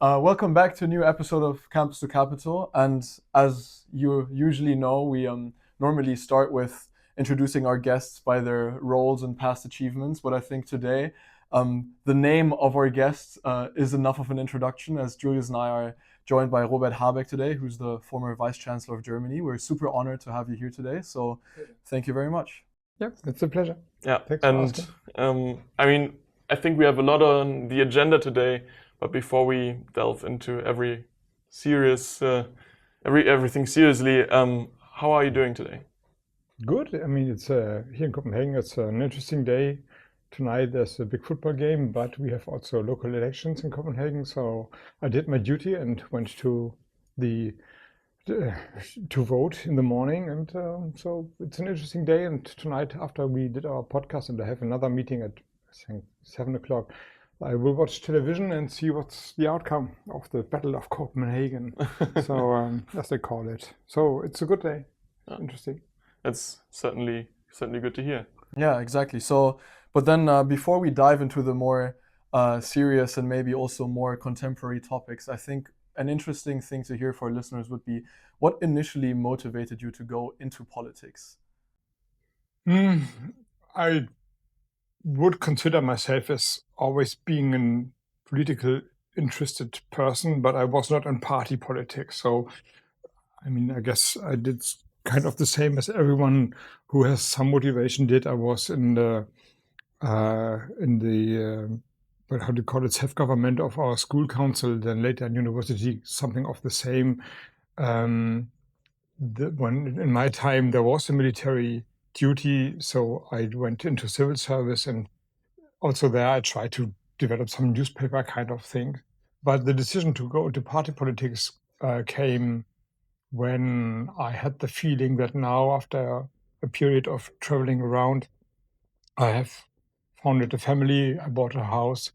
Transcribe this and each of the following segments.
Welcome back to a new episode of Campus to Capital. And as you usually know, we normally start with introducing our guests by their roles and past achievements. But I think today, the name of our guest is enough of an introduction, as Julius and I are joined by Robert Habeck today, who's the former Vice Chancellor of Germany. We're super honored to have you here today. So thank you very much. Yeah, it's a pleasure. Yeah, Thanks for asking. I think we have a lot on the agenda today. But before we delve into everything seriously, how are you doing today? Good. It's here in Copenhagen. It's an interesting day. Tonight there's a big football game, but we have also local elections in Copenhagen. So I did my duty and went to to vote in the morning, and so it's an interesting day. And tonight, after we did our podcast, and I have another meeting at I think 7:00. I will watch television and see what's the outcome of the Battle of Copenhagen, so as they call it. So it's a good day. Interesting. That's certainly good to hear. Yeah, exactly. So, but then before we dive into the more serious and maybe also more contemporary topics, I think an interesting thing to hear for our listeners would be what initially motivated you to go into politics? I would consider myself as always being a political interested person, but I was not in party politics. So, I guess I did kind of the same as everyone who has some motivation did. I was in the what how do you call it, self-government of our school council, then later in university, something of the same. When in my time there was a military duty, so I went into civil service, and also there I tried to develop some newspaper kind of thing. But the decision to go into party politics came when I had the feeling that now, after a period of traveling around, I have founded a family, I bought a house,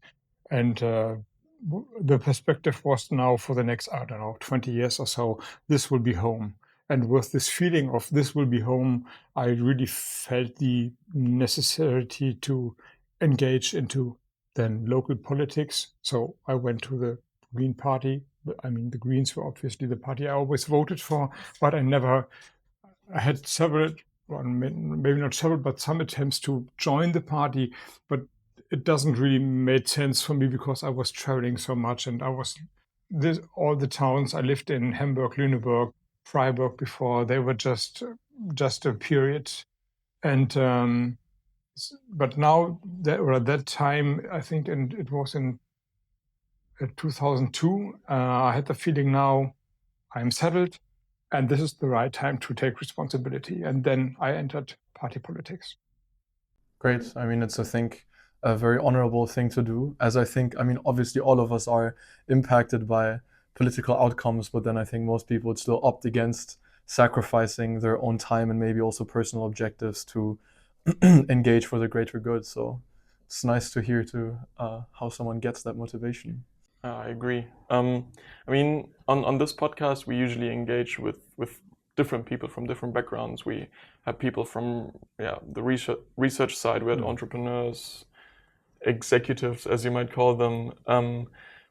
and the perspective was now for the next, 20 years or so, this will be home. And with this feeling of this will be home, I really felt the necessity to engage into then local politics. So I went to the Green Party. The Greens were obviously the party I always voted for, but I had several, well, maybe not several, but some attempts to join the party, but it doesn't really make sense for me because I was traveling so much, and all the towns I lived in, Hamburg, Lüneburg, Freiburg before, they were just a period. And but now at that time, I think, and it was in 2002, I had the feeling now I'm settled, and this is the right time to take responsibility. And then I entered party politics. Great. It's, I think, a very honorable thing to do, as I think, obviously all of us are impacted by political outcomes, but then I think most people would still opt against sacrificing their own time and maybe also personal objectives to engage for the greater good. So it's nice to hear how someone gets that motivation. I agree. On this podcast, we usually engage with different people from different backgrounds. We have people from the research side. We had entrepreneurs, executives, as you might call them.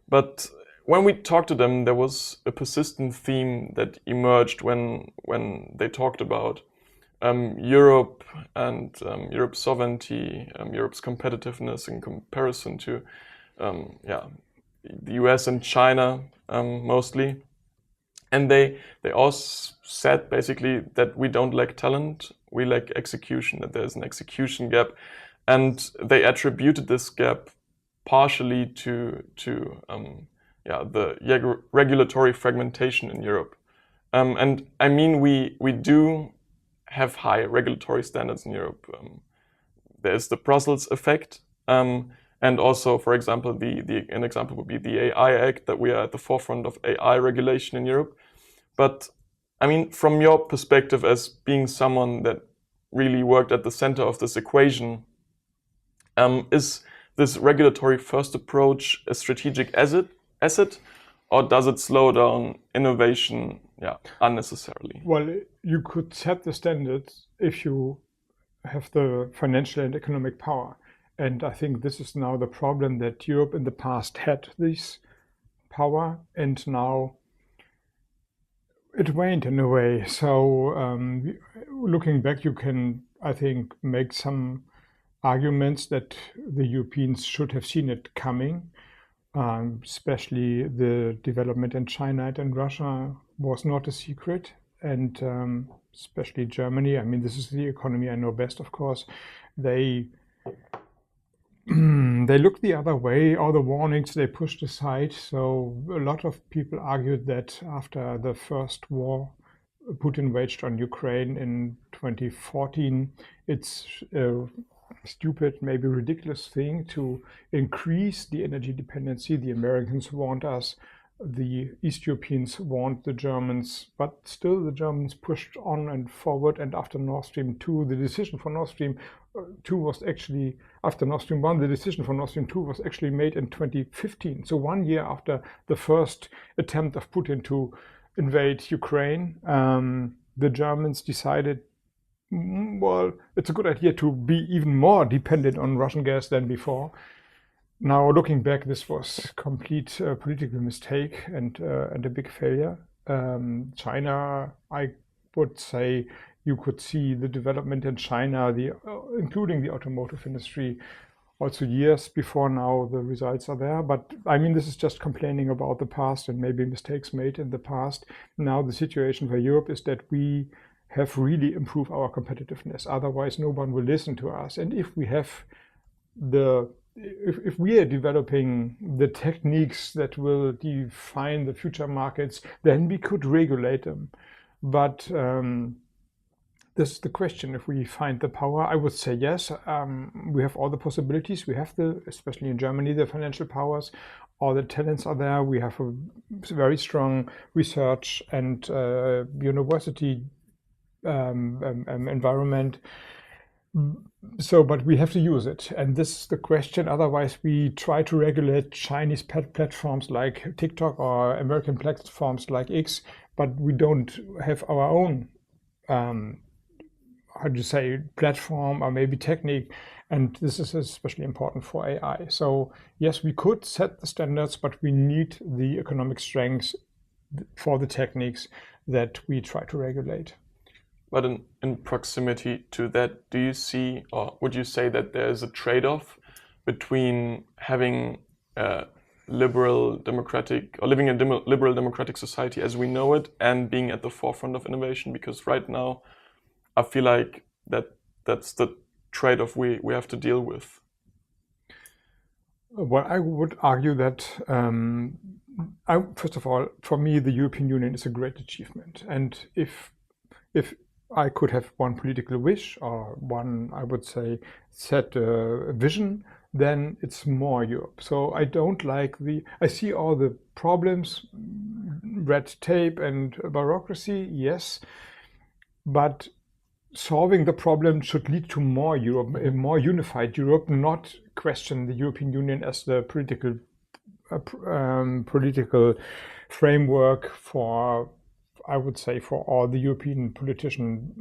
But when we talked to them, there was a persistent theme that emerged when they talked about Europe and Europe's sovereignty, Europe's competitiveness in comparison to the US and China mostly. And they all said basically that we don't lack talent, we lack execution, that there's an execution gap. And they attributed this gap partially to the regulatory fragmentation in Europe. We do have high regulatory standards in Europe. There's the Brussels effect, and also, for example, an example would be the AI Act, that we are at the forefront of AI regulation in Europe. But from your perspective as being someone that really worked at the center of this equation, is this regulatory first approach a strategic asset, or does it slow down innovation unnecessarily? Well, you could set the standards if you have the financial and economic power. And I think this is now the problem, that Europe in the past had these power, and now it waned in a way. So looking back, you can, I think, make some arguments that the Europeans should have seen it coming. Especially the development in China and in Russia was not a secret, and especially Germany. I mean, this is the economy I know best, of course. They looked the other way. All the warnings they pushed aside. So a lot of people argued that after the first war Putin waged on Ukraine in 2014, it's a stupid, maybe ridiculous thing to increase the energy dependency. The Americans want us, the East Europeans want the Germans, but still the Germans pushed on and forward. And after Nord Stream 2, the decision for Nord Stream 2 was actually, after Nord Stream 1, the decision for Nord Stream 2 was actually made in 2015. So 1 year after the first attempt of Putin to invade Ukraine, the Germans decided, well, it's a good idea to be even more dependent on Russian gas than before. Now, looking back, this was a complete political mistake and a big failure. China, I would say, you could see the development in China, including the automotive industry, also years before now the results are there. But I mean, this is just complaining about the past and maybe mistakes made in the past. Now the situation for Europe is that we have really improved our competitiveness. Otherwise, no one will listen to us. And if we have if we are developing the techniques that will define the future markets, then we could regulate them. But this is the question. If we find the power, I would say yes. We have all the possibilities. We have especially in Germany, the financial powers. All the talents are there. We have a very strong research and university environment. So, but we have to use it. And this is the question. Otherwise, we try to regulate Chinese platforms like TikTok or American platforms like X, but we don't have our own how do you say, platform or maybe technique. And this is especially important for AI. So yes, we could set the standards, but we need the economic strength for the techniques that we try to regulate. But in proximity to that, do you see, or would you say that there is a trade-off between having a liberal democratic, or living in a liberal democratic society as we know it, and being at the forefront of innovation? Because right now, I feel like that's the trade-off we have to deal with. Well, I would argue that, first of all, for me, the European Union is a great achievement. And if I could have one political wish or one, I would say, set a vision, then it's more Europe. So I don't like I see all the problems, red tape and bureaucracy, yes, but solving the problem should lead to more Europe, a more unified Europe, not question the European Union as the political framework for, I would say, for all the European politicians.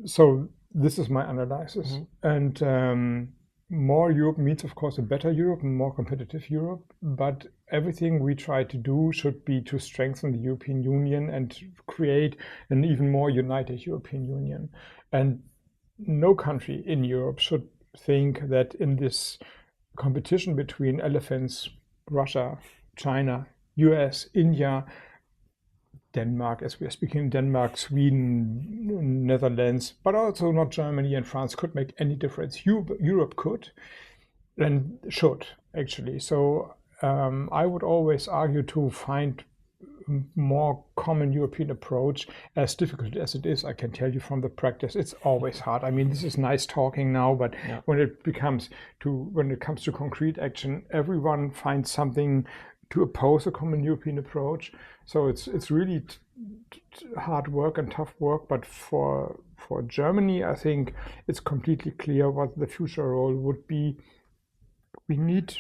So this is my analysis. Mm-hmm. And more Europe means, of course, a better Europe, a more competitive Europe. But everything we try to do should be to strengthen the European Union and create an even more united European Union. And no country in Europe should think that in this competition between elephants, Russia, China, US, India, Denmark, as we are speaking, Denmark, Sweden, Netherlands, but also not Germany and France could make any difference. Europe could and should, actually. So I would always argue to find more common European approach. As difficult as it is, I can tell you from the practice, it's always hard. I mean, this is nice talking now, but yeah, when it comes to concrete action, everyone finds something to oppose a common European approach. So it's really hard work and tough work. But for Germany, I think it's completely clear what the future role would be. We need,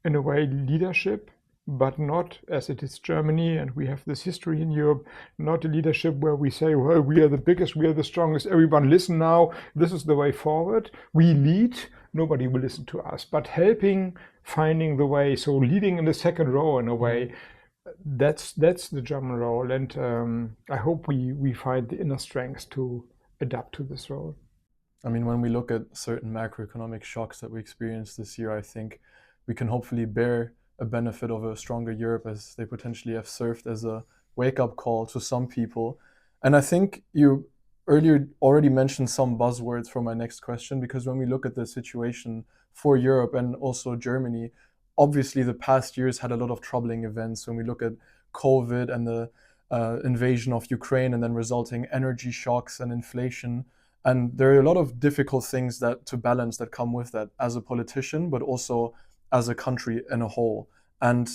in a way, leadership, but not as it is Germany, and we have this history in Europe, not a leadership where we say, well, we are the biggest, we are the strongest, everyone listen now, this is the way forward. We lead, nobody will listen to us. But helping, finding the way, so leading in the second row in a way, that's the German role. And I hope we find the inner strength to adapt to this role. I mean, when we look at certain macroeconomic shocks that we experienced this year, I think we can hopefully bear a benefit of a stronger Europe, as they potentially have served as a wake-up call to some people. And I think you earlier already mentioned some buzzwords for my next question, because when we look at the situation for Europe and also Germany, obviously the past years had a lot of troubling events. When we look at COVID and the invasion of Ukraine and then resulting energy shocks and inflation, and there are a lot of difficult things that to balance that come with that as a politician, but also as a country in a whole. And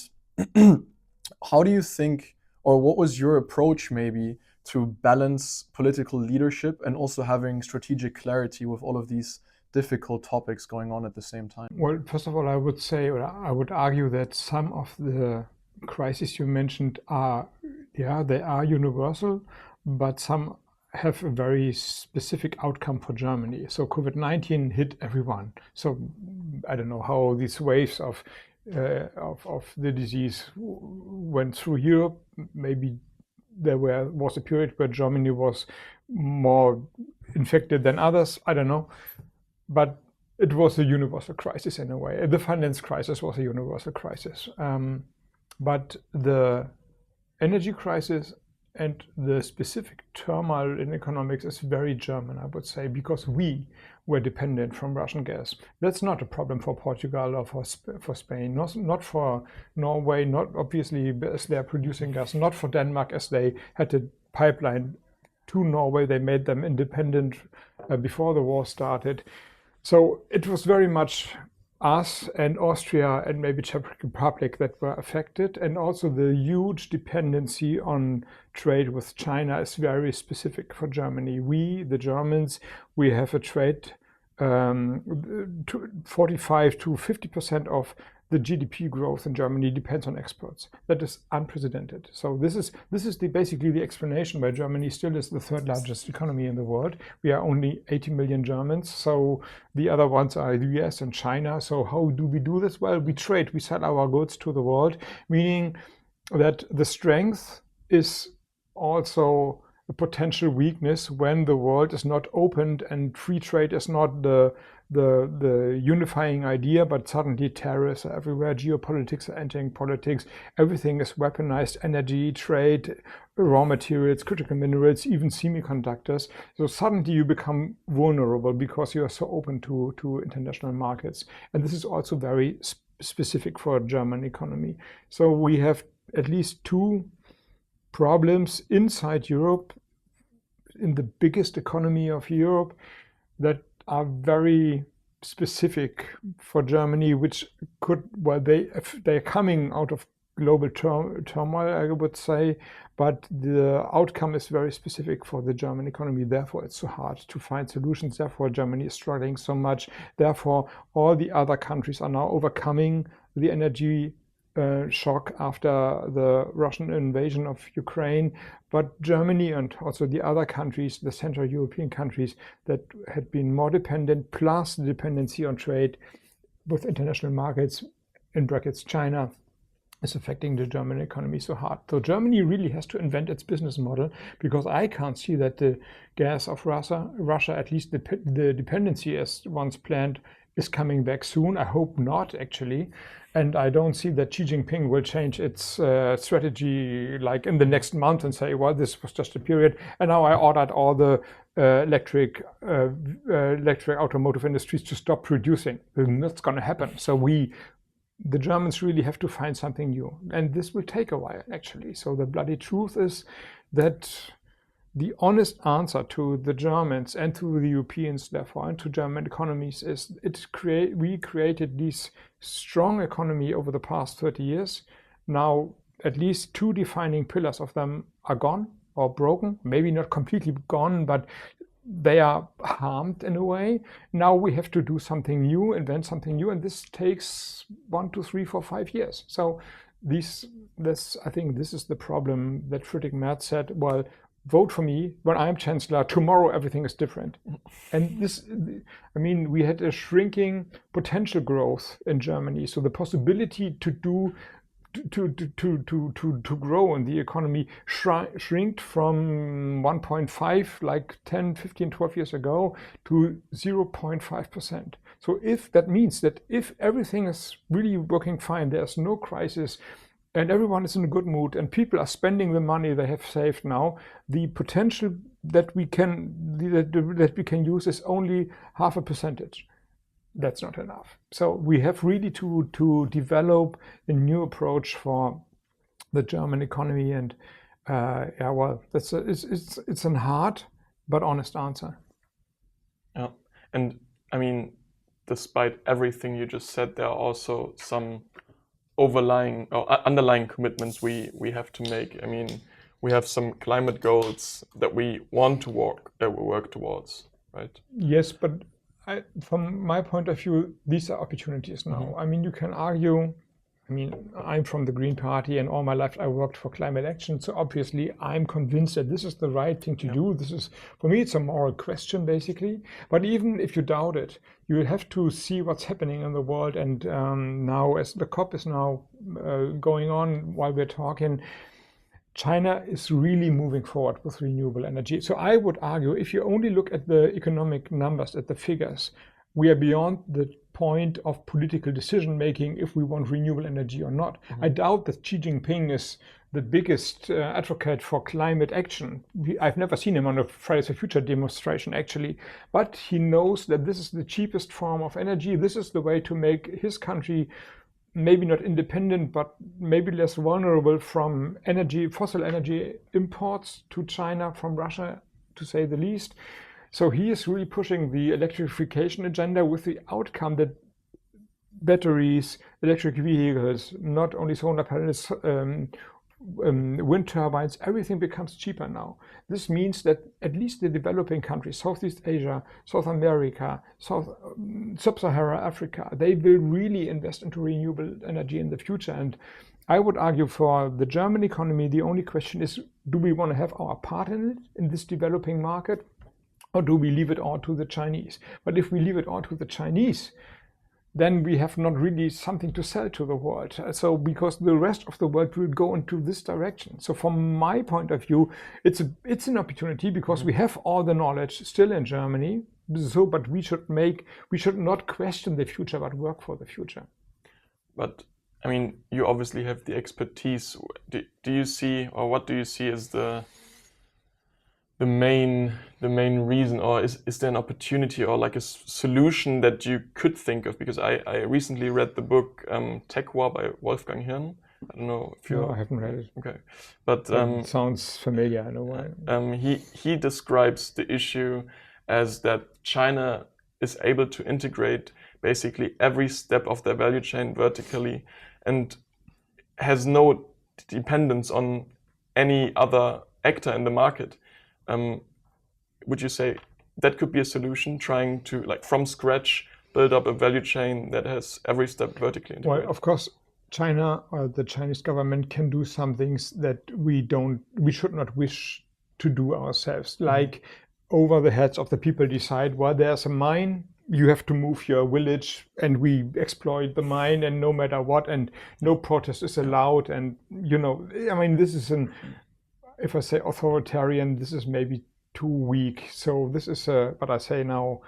how do you think, or what was your approach maybe to balance political leadership and also having strategic clarity with all of these difficult topics going on at the same time? Well, first of all, I would say, or I would argue that some of the crises you mentioned are, they are universal, but some have a very specific outcome for Germany. So COVID-19 hit everyone. So I don't know how these waves of the disease went through Europe. Maybe there was a period where Germany was more infected than others. I don't know. But it was a universal crisis in a way. The finance crisis was a universal crisis. But the energy crisis and the specific turmoil in economics is very German, I would say, because we were dependent from Russian gas. That's not a problem for Portugal or for Spain, not for Norway, not obviously as they are producing gas, not for Denmark as they had a pipeline to Norway. They made them independent before the war started. So it was very much us and Austria and maybe Czech Republic that were affected, and also the huge dependency on trade with China is very specific for Germany. We, the Germans, we have a trade 45 to 50% of the GDP growth in Germany depends on exports. That is unprecedented. So this is basically the explanation why Germany still is the third largest economy in the world. We are only 80 million Germans. So the other ones are the US and China. So how do we do this? Well, we trade, we sell our goods to the world, meaning that the strength is also a potential weakness when the world is not opened and free trade is not the unifying idea, but suddenly tariffs are everywhere, geopolitics are entering politics, everything is weaponized, energy, trade, raw materials, critical minerals, even semiconductors. So suddenly you become vulnerable because you are so open to international markets. And this is also very specific for German economy. So we have at least two problems inside Europe, in the biggest economy of Europe, that are very specific for Germany, which could, well, they're coming out of global turmoil, I would say, but the outcome is very specific for the German economy. Therefore, it's so hard to find solutions. Therefore, Germany is struggling so much. Therefore, all the other countries are now overcoming the energy shock after the Russian invasion of Ukraine. But Germany and also the other countries, the Central European countries that had been more dependent, plus the dependency on trade with international markets, in brackets China, is affecting the German economy so hard. So Germany really has to invent its business model, because I can't see that the gas of Russia, at least the dependency as once planned, is coming back soon. I hope not, actually. And I don't see that Xi Jinping will change its strategy like in the next month and say, well, this was just a period, and now I ordered all the electric automotive industries to stop producing. That's going to happen. So the Germans really have to find something new. And this will take a while, actually. So the bloody truth is that the honest answer to the Germans and to the Europeans, therefore, and to German economies is we created this strong economy over the past 30 years. Now, at least two defining pillars of them are gone or broken, maybe not completely gone, but they are harmed in a way. Now we have to do something new, invent something new, and this takes 1, 2, 3, 4, 5 years. So I think this is the problem that Friedrich Merz said, well, vote for me when I'm Chancellor. Tomorrow everything is different. And this, I mean, we had a shrinking potential growth in Germany. So the possibility to grow in the economy shrinked from 1.5 like 10, 15, 12 years ago to 0.5%. So if that means that if everything is really working fine, there's no crisis, and everyone is in a good mood, and people are spending the money they have saved now, the potential that we can use is only 0.5%. That's not enough. So we have really to develop a new approach for the German economy, and yeah, well, it's a hard but honest answer. Yeah, and I mean, despite everything you just said, there are also some overlying or underlying commitments we have to make. I mean, we have some climate goals that we want to work towards, right? Yes, but from my point of view, these are opportunities now. Mm-hmm. I mean, you can argue, I mean, I'm from the Green Party, and all my life I worked for climate action. So obviously I'm convinced that this is the right thing to do. This is, for me, it's a moral question, basically. But even if you doubt it, you have to see what's happening in the world. And now, as the COP is now going on while we're talking, China is really moving forward with renewable energy. So I would argue, if you only look at the economic numbers, at the figures, we are beyond the point of political decision making if we want renewable energy or not. Mm-hmm. I doubt that Xi Jinping is the biggest advocate for climate action. I've never seen him on a Fridays for Future demonstration, actually, but he knows that this is the cheapest form of energy. This is the way to make his country maybe not independent, but maybe less vulnerable from fossil energy imports to China from Russia, to say the least. So he is really pushing the electrification agenda, with the outcome that batteries, electric vehicles, not only solar panels, wind turbines, everything becomes cheaper now. This means that at least the developing countries, Southeast Asia, South America, Sub-Saharan Africa, they will really invest into renewable energy in the future. And I would argue for the German economy, the only question is, do we want to have our part in it, in this developing market, or do we leave it all to the Chinese? But if we leave it all to the Chinese, then we have not really something to sell to the world. So because the rest of the world will go into this direction. So from my point of view, it's an opportunity, because we have all the knowledge still in Germany. So, but we should not question the future, but work for the future. But I mean, you obviously have the expertise. Do you see, or what do you see as the main reason, or is there an opportunity or like a solution that you could think of? Because I recently read the book Tech War by Wolfgang Hirn. I don't know if you. No, I haven't read it. Okay, but it sounds familiar in a way. He describes the issue as that China is able to integrate basically every step of their value chain vertically, and has no dependence on any other actor in the market. Would you say that could be a solution, trying to, like, from scratch, build up a value chain that has every step vertically integrated? Well, of course, China or the Chinese government can do some things that we should not wish to do ourselves, like over the heads of the people decide, well, there's a mine, you have to move your village, and we exploit the mine, and no matter what, and no protest is allowed. And, you know, I mean, this is if I say authoritarian, this is maybe too weak. So this is but I say now,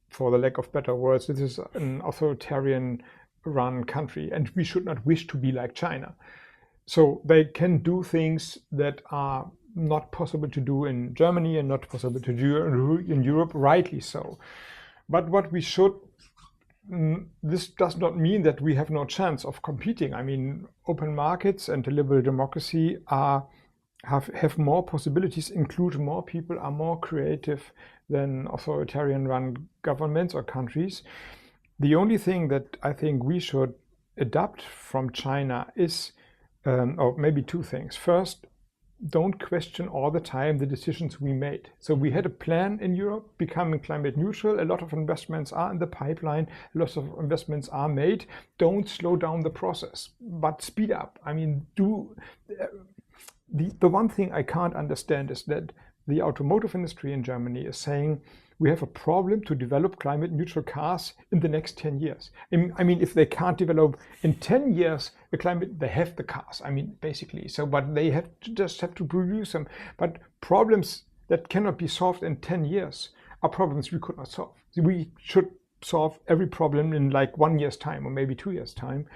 for the lack of better words, this is an authoritarian run country, and we should not wish to be like China. So they can do things that are not possible to do in Germany and not possible to do in Europe, rightly so. But what we should, this does not mean that we have no chance of competing. I mean, open markets and a liberal democracy have more possibilities, include more people, are more creative than authoritarian run governments or countries. The only thing that I think we should adopt from China is, or maybe two things. First, don't question all the time the decisions we made. So we had a plan in Europe, becoming climate neutral. A lot of investments are in the pipeline. Lots of investments are made. Don't slow down the process, but speed up. I mean, the one thing I can't understand is that the automotive industry in Germany is saying we have a problem to develop climate neutral cars in the next 10 years. I mean, if they can't develop in 10 years the climate, they have the cars, I mean, basically. So, but they just have to produce them. But problems that cannot be solved in 10 years are problems we could not solve. So we should solve every problem in like 1 year's time or maybe 2 years' time.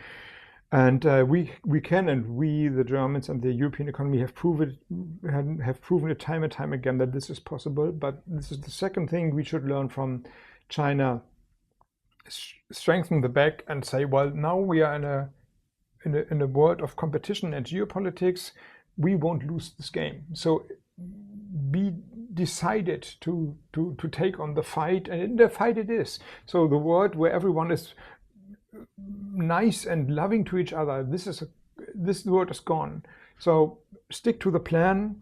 And we can, and we, the Germans and the European economy, have proven it time and time again that this is possible. But this is the second thing we should learn from China: strengthen the back and say, well, now we are in a world of competition and geopolitics. We won't lose this game. So be decided to take on the fight, and in the fight it is. So the world where everyone is nice and loving to each other, this word is gone. So stick to the plan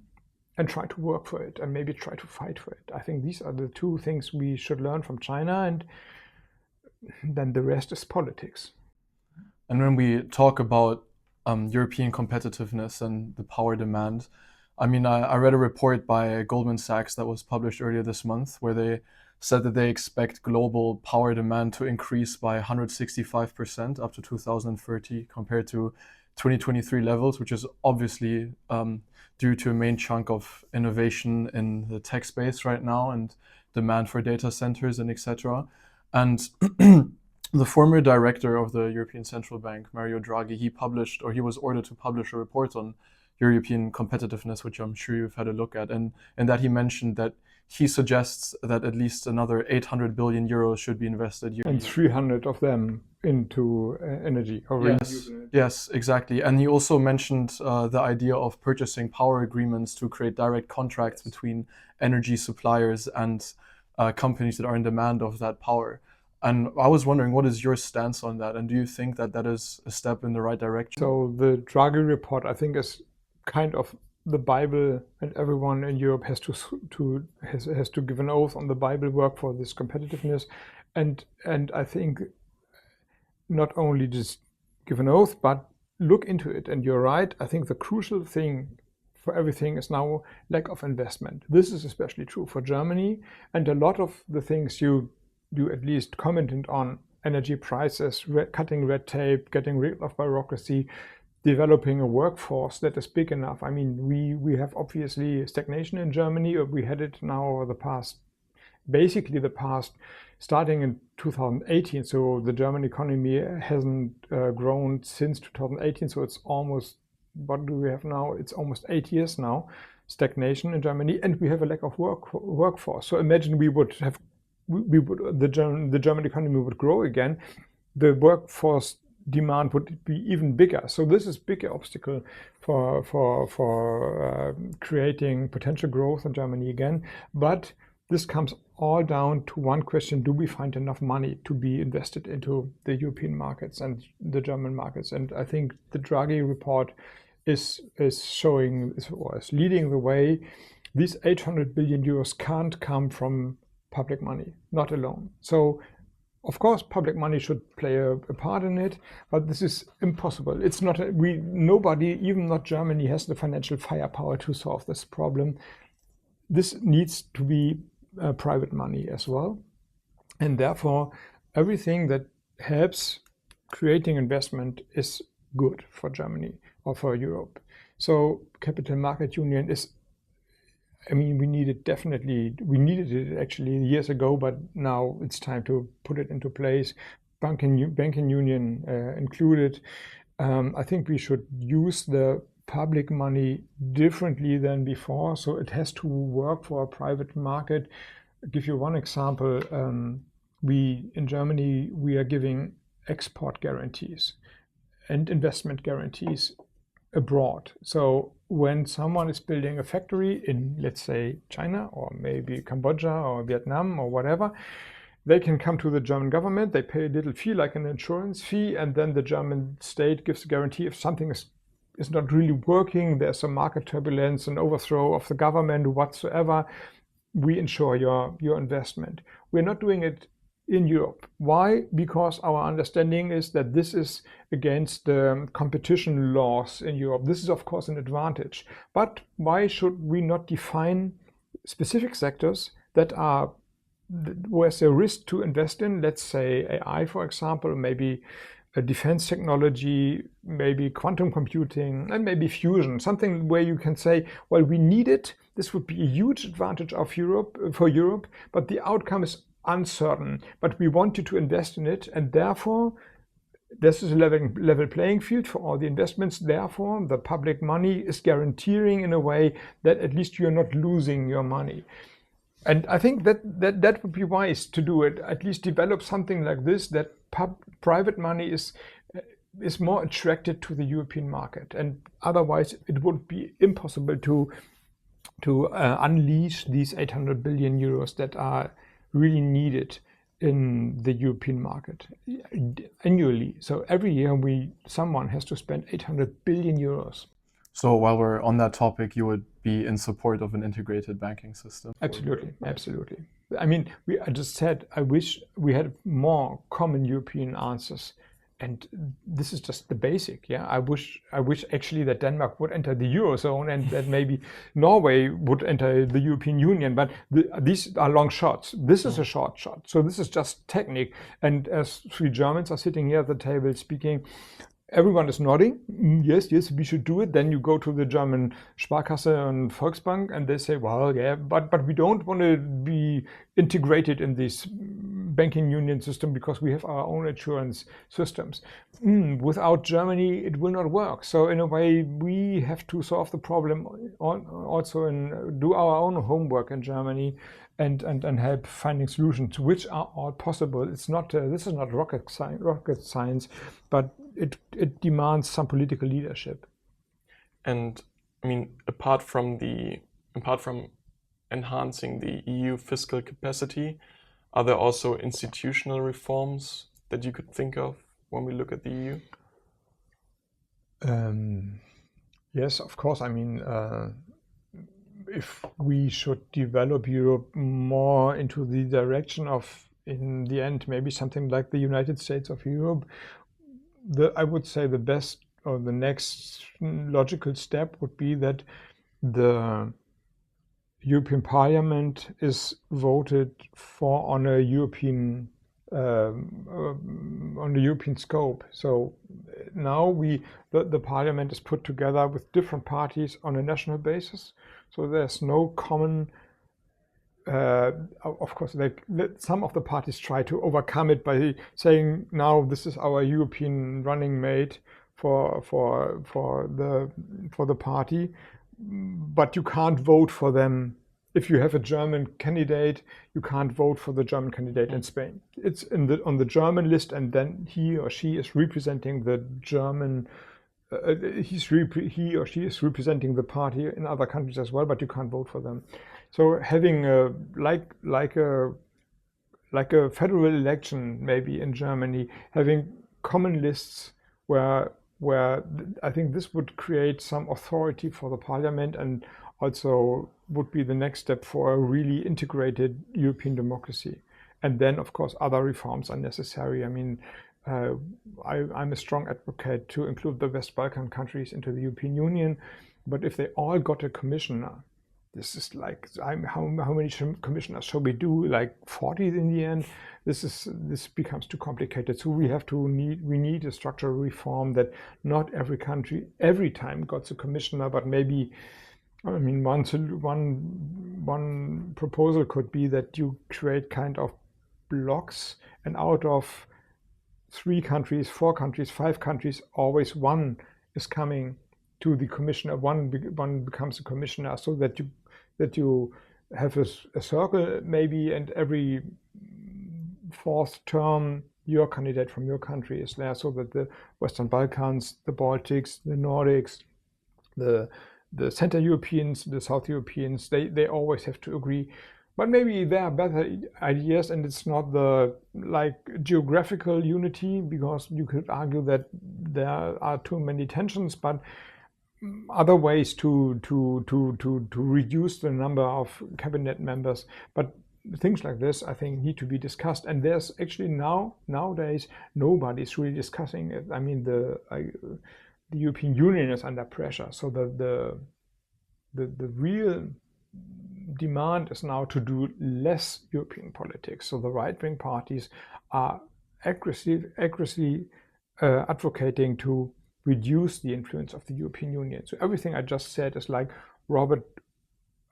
and try to work for it, and maybe try to fight for it. I think these are the two things we should learn from China, and then the rest is politics. And when we talk about European competitiveness and the power demand, I mean, I read a report by Goldman Sachs that was published earlier this month where they said that they expect global power demand to increase by 165% up to 2030 compared to 2023 levels, which is obviously due to a main chunk of innovation in the tech space right now and demand for data centers and etc. And the former director of the European Central Bank, Mario Draghi, he was ordered to publish a report on European competitiveness, which I'm sure you've had a look at. And that he mentioned that he suggests that at least another 800 billion euros should be invested. And 300 of them into energy. Or yes, exactly. And he also mentioned the idea of purchasing power agreements to create direct contracts between energy suppliers and companies that are in demand of that power. And I was wondering, what is your stance on that? And do you think that that is a step in the right direction? So the Draghi report, I think, is kind of the Bible, and everyone in Europe has to give an oath on the Bible, work for this competitiveness, and I think not only just give an oath, but look into it. And you're right. I think the crucial thing for everything is now lack of investment. This is especially true for Germany, and a lot of the things you at least commented on: energy prices, cutting red tape, getting rid of bureaucracy, developing a workforce that is big enough. I mean, we have obviously stagnation in Germany, or we had it now over the past, starting in 2018. So the German economy hasn't grown since 2018. So it's almost, what do we have now? It's almost 8 years now, stagnation in Germany, and we have a lack of workforce. So imagine the German economy would grow again, the workforce demand would be even bigger. So this is a bigger obstacle for creating potential growth in Germany again. But this comes all down to one question: do we find enough money to be invested into the European markets and the German markets? And I think the Draghi report is leading the way. These 800 billion euros can't come from public money, not alone. So of course, public money should play a part in it, but this is impossible. It's not. Nobody, even not Germany, has the financial firepower to solve this problem. This needs to be private money as well, and therefore, everything that helps creating investment is good for Germany or for Europe. So, capital market union is. I mean, we needed it actually years ago, but now it's time to put it into place. Banking union included. I think we should use the public money differently than before. So it has to work for a private market. I'll give you one example. In Germany, we are giving export guarantees and investment guarantees abroad. So when someone is building a factory in, let's say, China or maybe Cambodia or Vietnam or whatever, they can come to the German government, they pay a little fee, like an insurance fee, and then the German state gives a guarantee if something is not really working, there's some market turbulence, an overthrow of the government whatsoever, we insure your investment. We're not doing it in Europe. Why? Because our understanding is that this is against the competition laws in Europe. This is, of course, an advantage. But why should we not define specific sectors that are where's a risk to invest in, let's say AI, for example, maybe a defense technology, maybe quantum computing, and maybe fusion, something where you can say, well, we need it. This would be a huge advantage of for Europe, but the outcome is uncertain. But we want you to invest in it, and therefore, this is a level playing field for all the investments. Therefore, the public money is guaranteeing in a way that at least you're not losing your money. And I think that would be wise to do it. At least develop something like this, that private money is more attracted to the European market. And otherwise, it would be impossible to unleash these 800 billion euros that are really needed in the European market annually. So every year someone has to spend 800 billion euros. So while we're on that topic, you would be in support of an integrated banking system? Absolutely, absolutely. I mean, I just said, I wish we had more common European answers. And this is just the basic, yeah. I wish actually that Denmark would enter the Eurozone and that maybe Norway would enter the European Union, but these are long shots. This is a short shot. So this is just technique. And as 3 Germans are sitting here at the table speaking, everyone is nodding. Yes, we should do it. Then you go to the German Sparkasse and Volksbank and they say, well, yeah, but we don't want to be integrated in this banking union system because we have our own insurance systems. Without Germany, it will not work. So in a way, we have to solve the problem also and do our own homework in Germany and help finding solutions, which are all possible. It's not this is not rocket science, but it demands some political leadership. And I mean, apart from enhancing the EU fiscal capacity, are there also institutional reforms that you could think of when we look at the EU? Yes, of course. I mean, if we should develop Europe more into the direction of, in the end, maybe something like the United States of Europe, I would say the best or the next logical step would be that the European Parliament is voted for on a European scope. So now the Parliament is put together with different parties on a national basis. So there's no common. Of course, some of the parties try to overcome it by saying, now this is our European running mate for the party, but you can't vote for them. If you have a German candidate, you can't vote for the German candidate in Spain. It's on the German list, and then he or she is representing the German. He or she is representing the party in other countries as well, but you can't vote for them. So having like a federal election maybe in Germany, having common lists where I think this would create some authority for the parliament and also would be the next step for a really integrated European democracy. And then, of course, other reforms are necessary. I mean, I'm a strong advocate to include the West Balkan countries into the European Union, but if they all got a commissioner, this is like, how many commissioners shall we do? Like 40 in the end? This becomes too complicated. So we need a structural reform that not every country every time got a commissioner, but maybe, I mean, one proposal could be that you create kind of blocks, and out of 3 countries, 4 countries, 5 countries, always one is coming to the commissioner. One becomes a commissioner, so that you have a circle maybe, and every 4th term your candidate from your country is there, so that the Western Balkans, the Baltics, the Nordics, the Central Europeans, the South Europeans, they always have to agree. But maybe there are better ideas, and it's not the geographical unity, because you could argue that there are too many tensions, but other ways to reduce the number of cabinet members. But things like this, I think, need to be discussed. And there's actually nowadays nobody's really discussing it. I mean, the European Union is under pressure, so the real demand is now to do less European politics. So the right-wing parties are aggressively advocating to reduce the influence of the European Union. So everything I just said is like, Robert,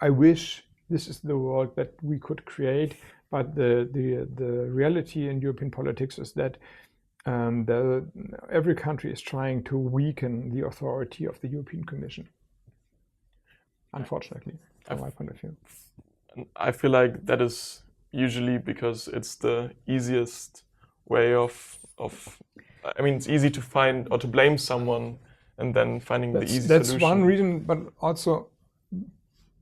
I wish this is the world that we could create, but the reality in European politics is that every country is trying to weaken the authority of the European Commission, unfortunately, from my point of view. I feel like that is usually because it's the easiest way of I mean, it's easy to find or to blame someone and then finding the easy that's solution. One reason, but also,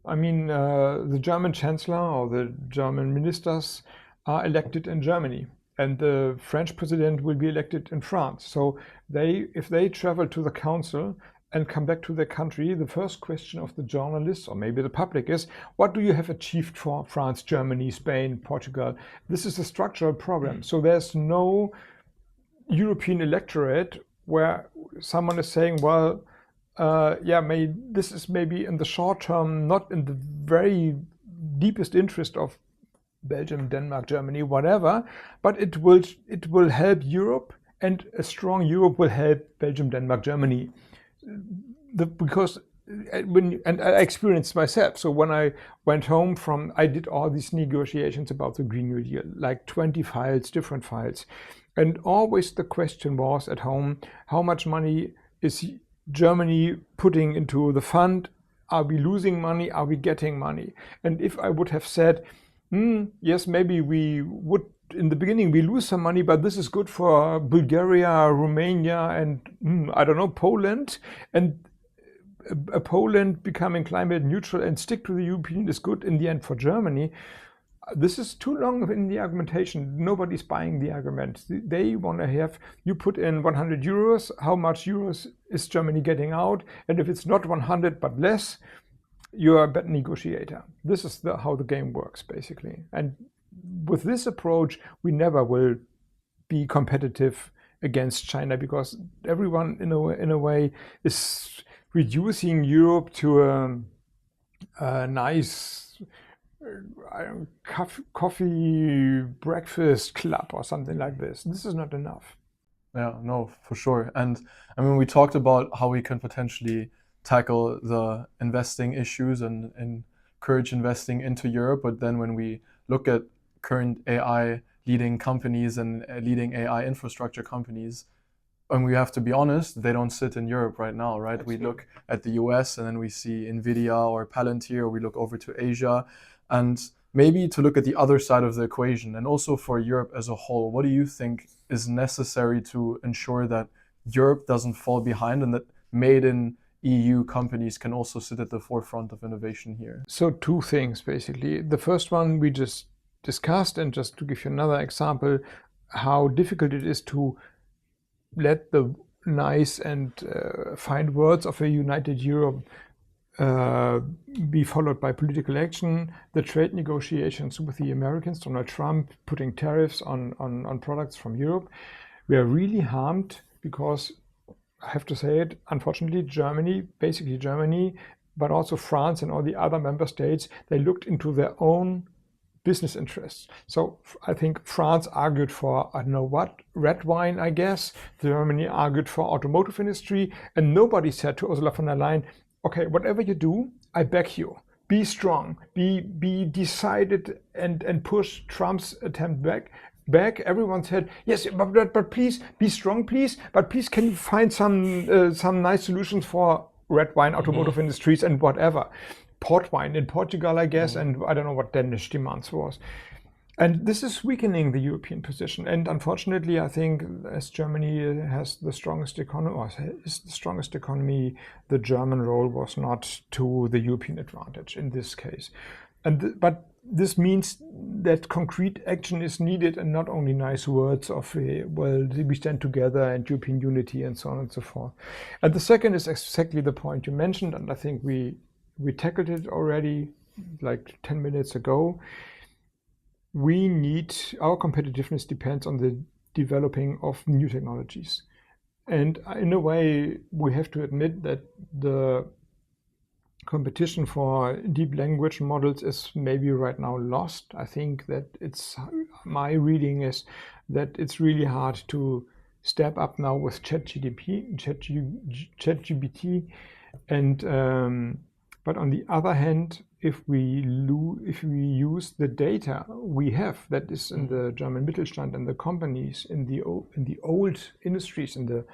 I mean, the German Chancellor or the German ministers are elected in Germany, and the French president will be elected in France. So if they travel to the council and come back to their country, the first question of the journalists or maybe the public is, what do you have achieved for France, Germany, Spain, Portugal? This is a structural problem. So there's no European electorate where someone is saying, well, this is maybe in the short term not in the very deepest interest of Belgium, Denmark, Germany, whatever, but it will help Europe, and a strong Europe will help Belgium, Denmark, Germany. Because and I experienced myself. So when I went home I did all these negotiations about the Green New Deal, like 20 files, different files. And always the question was at home, how much money is Germany putting into the fund? Are we losing money? Are we getting money? And if I would have said, yes, maybe we would, in the beginning, we lose some money, but this is good for Bulgaria, Romania, and I don't know, Poland. And Poland becoming climate neutral and stick to the European is good in the end for Germany. This is too long in the argumentation. Nobody's buying the argument. They want to have, you put in 100 euros, how much euros is Germany getting out? And if it's not 100 but less, you're a bad negotiator. This is how the game works, basically. And with this approach, we never will be competitive against China, because everyone in a way is reducing Europe to a nice coffee breakfast club or something like this. This is not enough. Yeah, no, for sure. And I mean, we talked about how we can potentially tackle the investing issues and encourage investing into Europe. But then when we look at current AI leading companies and leading AI infrastructure companies, and we have to be honest, they don't sit in Europe right now, right? We look at the US and then we see NVIDIA or Palantir, or we look over to Asia. And maybe to look at the other side of the equation, and also for Europe as a whole, what do you think is necessary to ensure that Europe doesn't fall behind and that made in EU companies can also sit at the forefront of innovation here? So two things, basically. The first one we just discussed, and just to give you another example, how difficult it is to let the nice and fine words of a united Europe be followed by political action. The trade negotiations with the Americans, Donald Trump putting tariffs on products from Europe, we are really harmed because, I have to say it, unfortunately, basically Germany, but also France and all the other member states, they looked into their own business interests. So I think France argued for, I don't know what, red wine, I guess. Germany argued for automotive industry, and nobody said to Ursula von der Leyen, okay, whatever you do, I back you. Be strong, be decided, and push Trump's attempt back. Everyone said, yes, but please be strong, please. But please, can you find some nice solutions for red wine, automotive industries, and whatever. Port wine in Portugal, I guess, and I don't know what Danish demands was. And this is weakening the European position. And unfortunately, I think as Germany has the strongest economy, or is the strongest economy, the German role was not to the European advantage in this case. But this means that concrete action is needed, and not only nice words of, well, we stand together and European unity and so on and so forth. And the second is exactly the point you mentioned, and I think we tackled it already like 10 minutes ago. Our competitiveness depends on the developing of new technologies. And in a way, we have to admit that the competition for deep language models is maybe right now lost. I think that my reading is that it's really hard to step up now with ChatGPT, and but on the other hand, if we use the data we have, that is in the German Mittelstand and the companies in the old industries, in the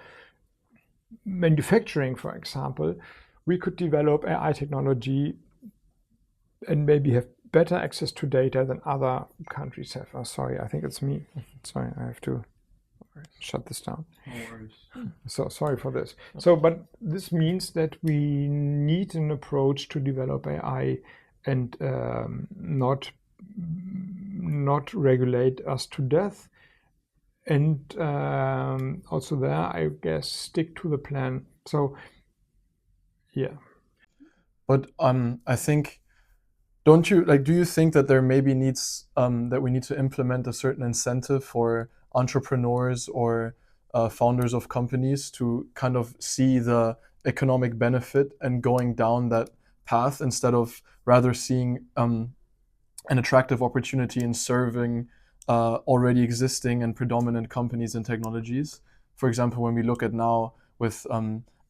manufacturing, for example, we could develop AI technology and maybe have better access to data than other countries have. Oh, sorry, I think it's me. Sorry, I have to shut this down. No worries. So sorry for this. So, but this means that we need an approach to develop AI and not regulate us to death. And also there, I guess, stick to the plan. So, yeah. But I think, do you think that there maybe needs that we need to implement a certain incentive for entrepreneurs or founders of companies to kind of see the economic benefit and going down that path instead of rather seeing an attractive opportunity in serving already existing and predominant companies and technologies? For example, when we look at now with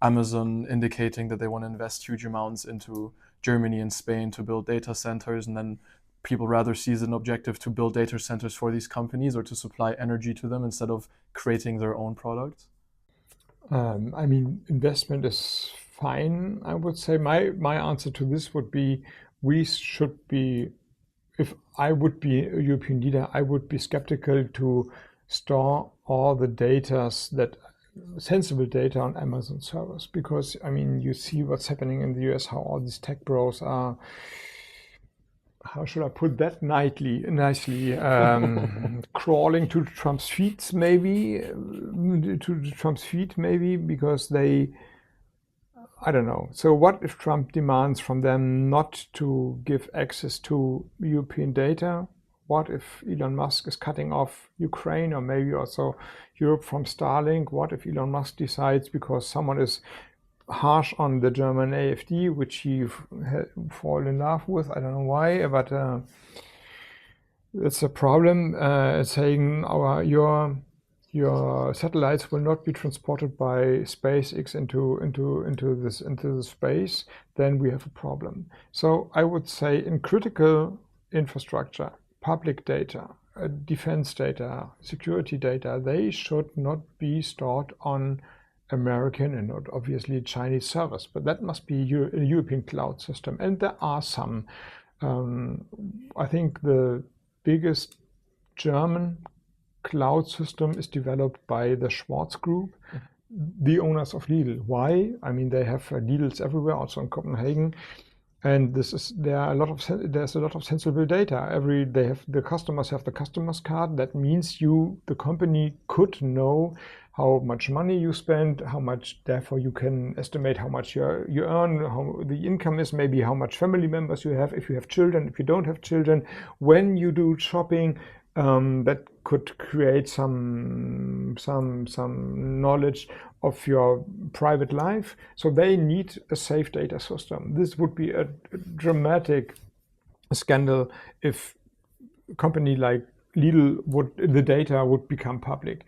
Amazon indicating that they want to invest huge amounts into Germany and Spain to build data centers, and then people rather see as an objective to build data centers for these companies or to supply energy to them instead of creating their own products? I mean, investment is fine, I would say. My answer to this would be, we should be, if I would be a European leader, I would be skeptical to store all the sensible data on Amazon servers, because I mean, you see what's happening in the US, how all these tech bros are, how should I put that nicely, crawling to Trump's feet maybe, because they, I don't know. So what if Trump demands from them not to give access to European data? What if Elon Musk is cutting off Ukraine or maybe also Europe from Starlink? What if Elon Musk decides, because someone is harsh on the German AfD, which he fall in love with, I don't know why, but it's a problem, saying your satellites will not be transported by SpaceX into the space, then we have a problem. So I would say in critical infrastructure, public data, defense data, security data, they should not be stored on American and not obviously Chinese servers, but that must be a European cloud system. And there are some. I think the biggest German cloud system is developed by the Schwarz Group, the owners of Lidl. Why? I mean, they have Lidls everywhere, also in Copenhagen, and there's a lot of sensible data. The customers have the customer's card. That means the company could know how much money you spend, how much, therefore you can estimate how much you earn, how the income is, maybe how much family members you have, if you have children, if you don't have children, when you do shopping. That could create some knowledge of your private life. So they need a safe data system. This would be a dramatic scandal if a company like Lidl the data would become public.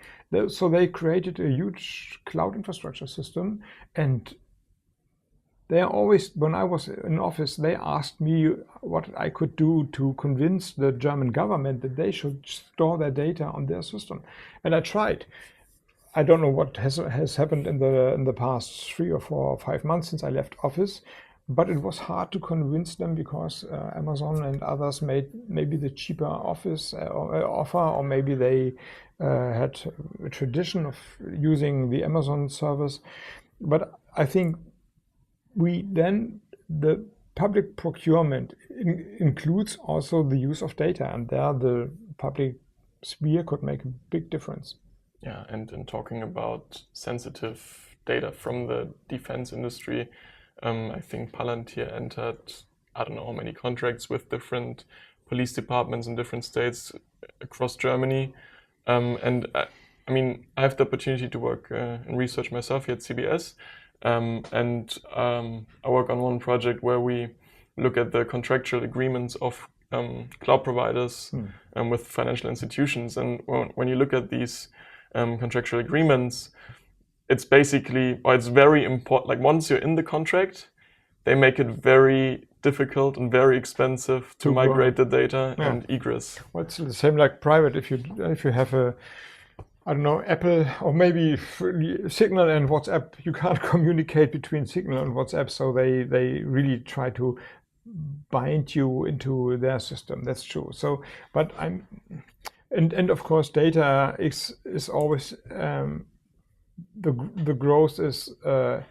So they created a huge cloud infrastructure system, and they always, when I was in office, they asked me what I could do to convince the German government that they should store their data on their system. And I tried. I don't know what has happened in the past 3 or 4 or 5 months since I left office, but it was hard to convince them, because Amazon and others made maybe the cheaper offer, or maybe they had a tradition of using the Amazon service. But I think the public procurement includes also the use of data, and there the public sphere could make a big difference. Yeah, and in talking about sensitive data from the defense industry, I think Palantir entered, I don't know how many contracts with different police departments in different states across Germany. And I mean, I have the opportunity to work in research myself here at CBS. I work on one project where we look at the contractual agreements of cloud providers with financial institutions. And when you look at these contractual agreements, it's basically, or it's very important, like once you're in the contract, they make it very difficult and very expensive to migrate the data and egress. Well, it's the same like private. If you have a, I don't know, Apple or maybe Signal and WhatsApp, you can't communicate between Signal and WhatsApp, so they really try to bind you into their system. That's true. So, but and of course, data is always the growth is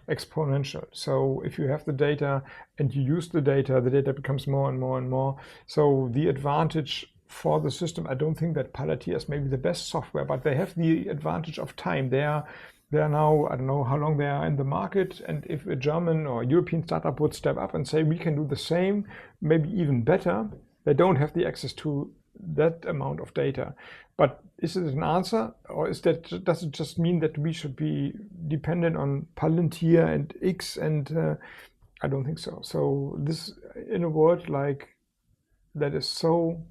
exponential. So if you have the data and you use the data becomes more and more and more. So the advantage for the system, I don't think that Palantir is maybe the best software, but they have the advantage of time. They are now, I don't know how long they are in the market, and if a German or European startup would step up and say we can do the same, maybe even better, they don't have the access to that amount of data. But is it an answer, or does it just mean that we should be dependent on Palantir and X? And I don't think so. So this, in a world like that is so,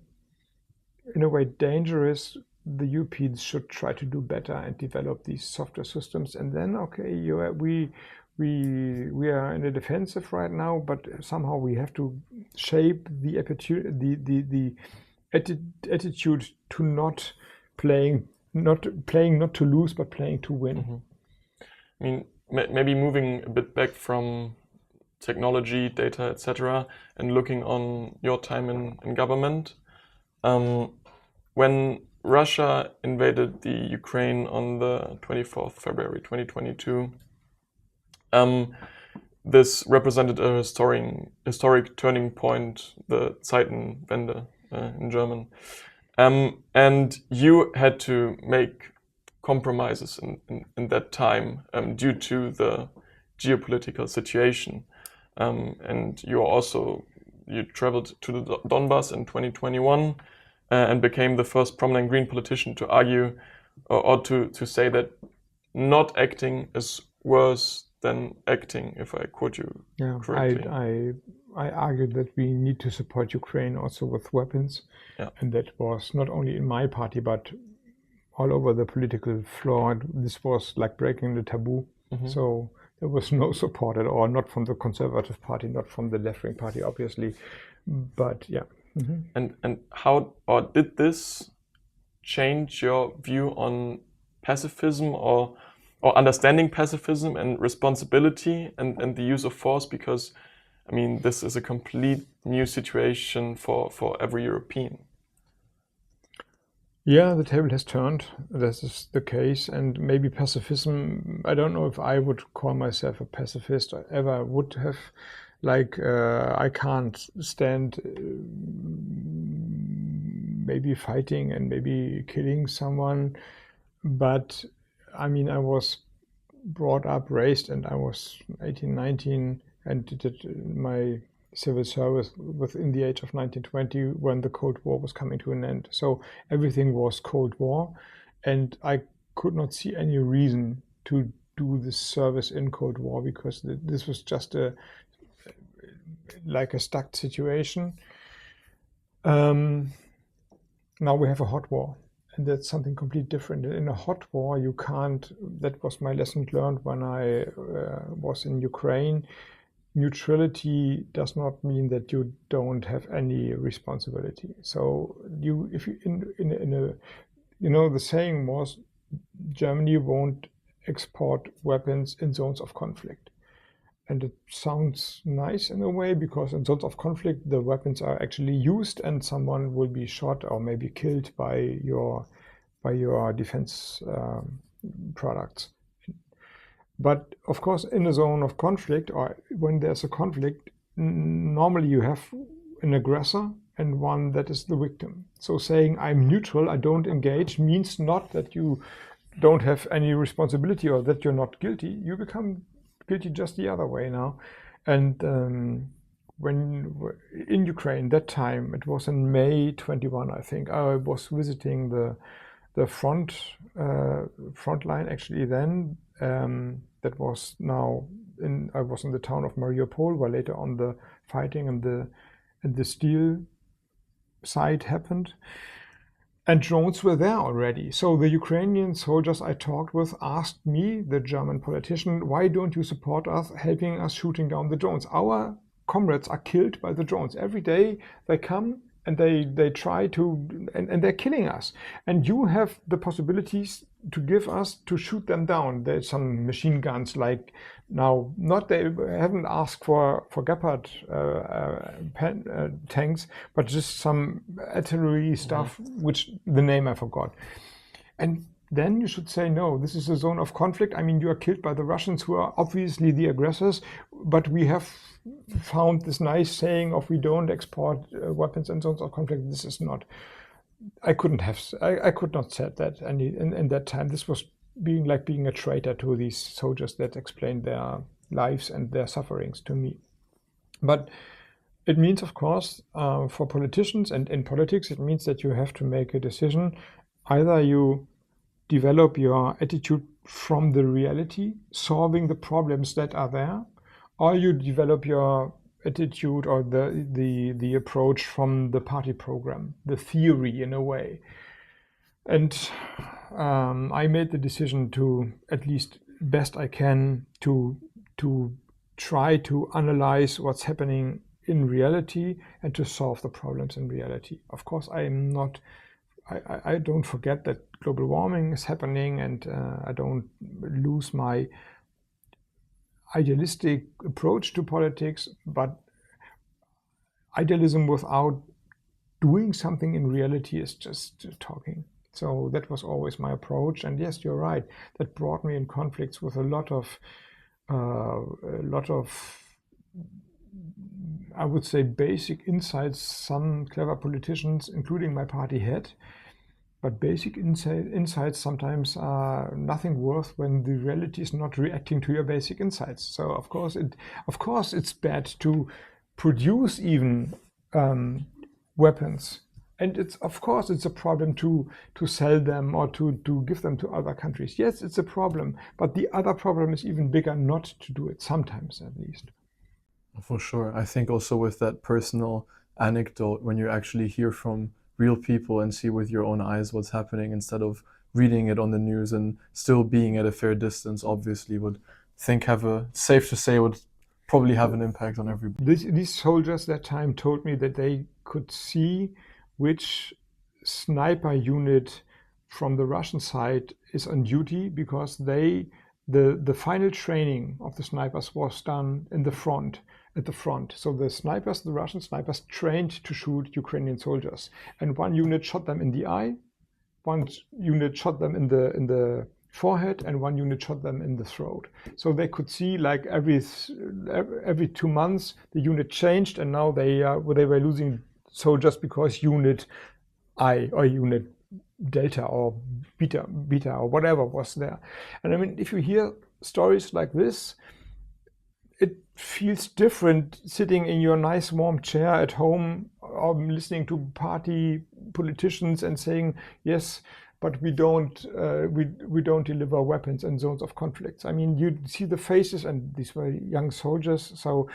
in a way, dangerous, the Europeans should try to do better and develop these software systems. And then, okay, we are in a defensive right now, but somehow we have to shape the attitude to not playing not to lose, but playing to win. Mm-hmm. I mean, maybe moving a bit back from technology, data, etc., and looking on your time in government. When Russia invaded the Ukraine on the 24th February 2022, this represented a historic turning point, the Zeitenwende in German. And you had to make compromises in that time due to the geopolitical situation. And you traveled to the Donbass in 2021 and became the first prominent Green politician to argue or to say that not acting is worse than acting, if I quote you correctly. I argued that we need to support Ukraine also with weapons. Yeah. And that was not only in my party, but all over the political floor. This was like breaking the taboo. Mm-hmm. So there was no support at all, not from the Conservative Party, not from the left-wing party, obviously. But yeah. Mm-hmm. And how, or did this change your view on pacifism or understanding pacifism and responsibility and the use of force? Because, I mean, this is a complete new situation for every European. Yeah, the table has turned. This is the case. And maybe pacifism, I don't know if I would call myself a pacifist or ever would have. Like, I can't stand maybe fighting and maybe killing someone. But, I mean, I was brought up, raised, and I was 18, 19, and did my civil service within the age of 1920 when the Cold War was coming to an end. So everything was Cold War, and I could not see any reason to do this service in Cold War because this was just like a stuck situation. Now we have a hot war, and that's something completely different. In a hot war, you can't, that was my lesson learned when I was in Ukraine. Neutrality does not mean that you don't have any responsibility. So if you the saying was, Germany won't export weapons in zones of conflict. And it sounds nice in a way, because in zones of conflict, the weapons are actually used and someone will be shot or maybe killed by your defense products. But of course, in a zone of conflict, or when there's a conflict, normally you have an aggressor and one that is the victim. So saying I'm neutral, I don't engage, means not that you don't have any responsibility or that you're not guilty. You become guilty just the other way now. And when in Ukraine, that time, it was in May 21, I think, I was visiting the front line actually then. That was now I was in the town of Mariupol, where later on the fighting and the steel side happened. And drones were there already. So the Ukrainian soldiers I talked with asked me, the German politician, why don't you support us, helping us shooting down the drones? Our comrades are killed by the drones. Every day they come and they try to, and they're killing us. And you have the possibilities to give us to shoot them down. There's some machine guns like now, they haven't asked for Gepard tanks, but just some artillery stuff, which the name I forgot. And then you should say, no, this is a zone of conflict. I mean, you are killed by the Russians, who are obviously the aggressors, but we have found this nice saying of we don't export weapons in zones of conflict. This is not, I could not said that in that time. This was being a traitor to these soldiers that explained their lives and their sufferings to me. But it means, of course, for politicians and in politics, it means that you have to make a decision. Either you develop your attitude from the reality, solving the problems that are there, or you develop your attitude or the approach from the party program, the theory in a way. And I made the decision to, at least best I can, to try to analyze what's happening in reality and to solve the problems in reality. Of course, I don't forget that global warming is happening, and I don't lose my idealistic approach to politics, but idealism without doing something in reality is just talking. So that was always my approach. And yes, you're right, that brought me in conflicts with a lot of I would say basic insights some clever politicians, including my party, had. But basic insights sometimes are nothing worth when the reality is not reacting to your basic insights. So of course it's bad to produce even weapons, and it's a problem to sell them or to give them to other countries. Yes, it's a problem, but the other problem is even bigger not to do it, sometimes at least. For sure. I think also with that personal anecdote, when you actually hear from real people and see with your own eyes what's happening instead of reading it on the news and still being at a fair distance, obviously would probably have an impact on everybody. These soldiers that time told me that they could see which sniper unit from the Russian side is on duty, because the final training of the snipers was done at the front. So the Russian snipers trained to shoot Ukrainian soldiers, and one unit shot them in the eye, one unit shot them in the forehead, and one unit shot them in the throat. So they could see, like, every 2 months the unit changed, and now they were losing soldiers because unit I or unit Delta or Beta or whatever was there. And I mean, if you hear stories like this, it feels different sitting in your nice warm chair at home or listening to party politicians and saying, yes, but we don't deliver weapons in zones of conflicts. I mean, you see the faces, and these were young soldiers, so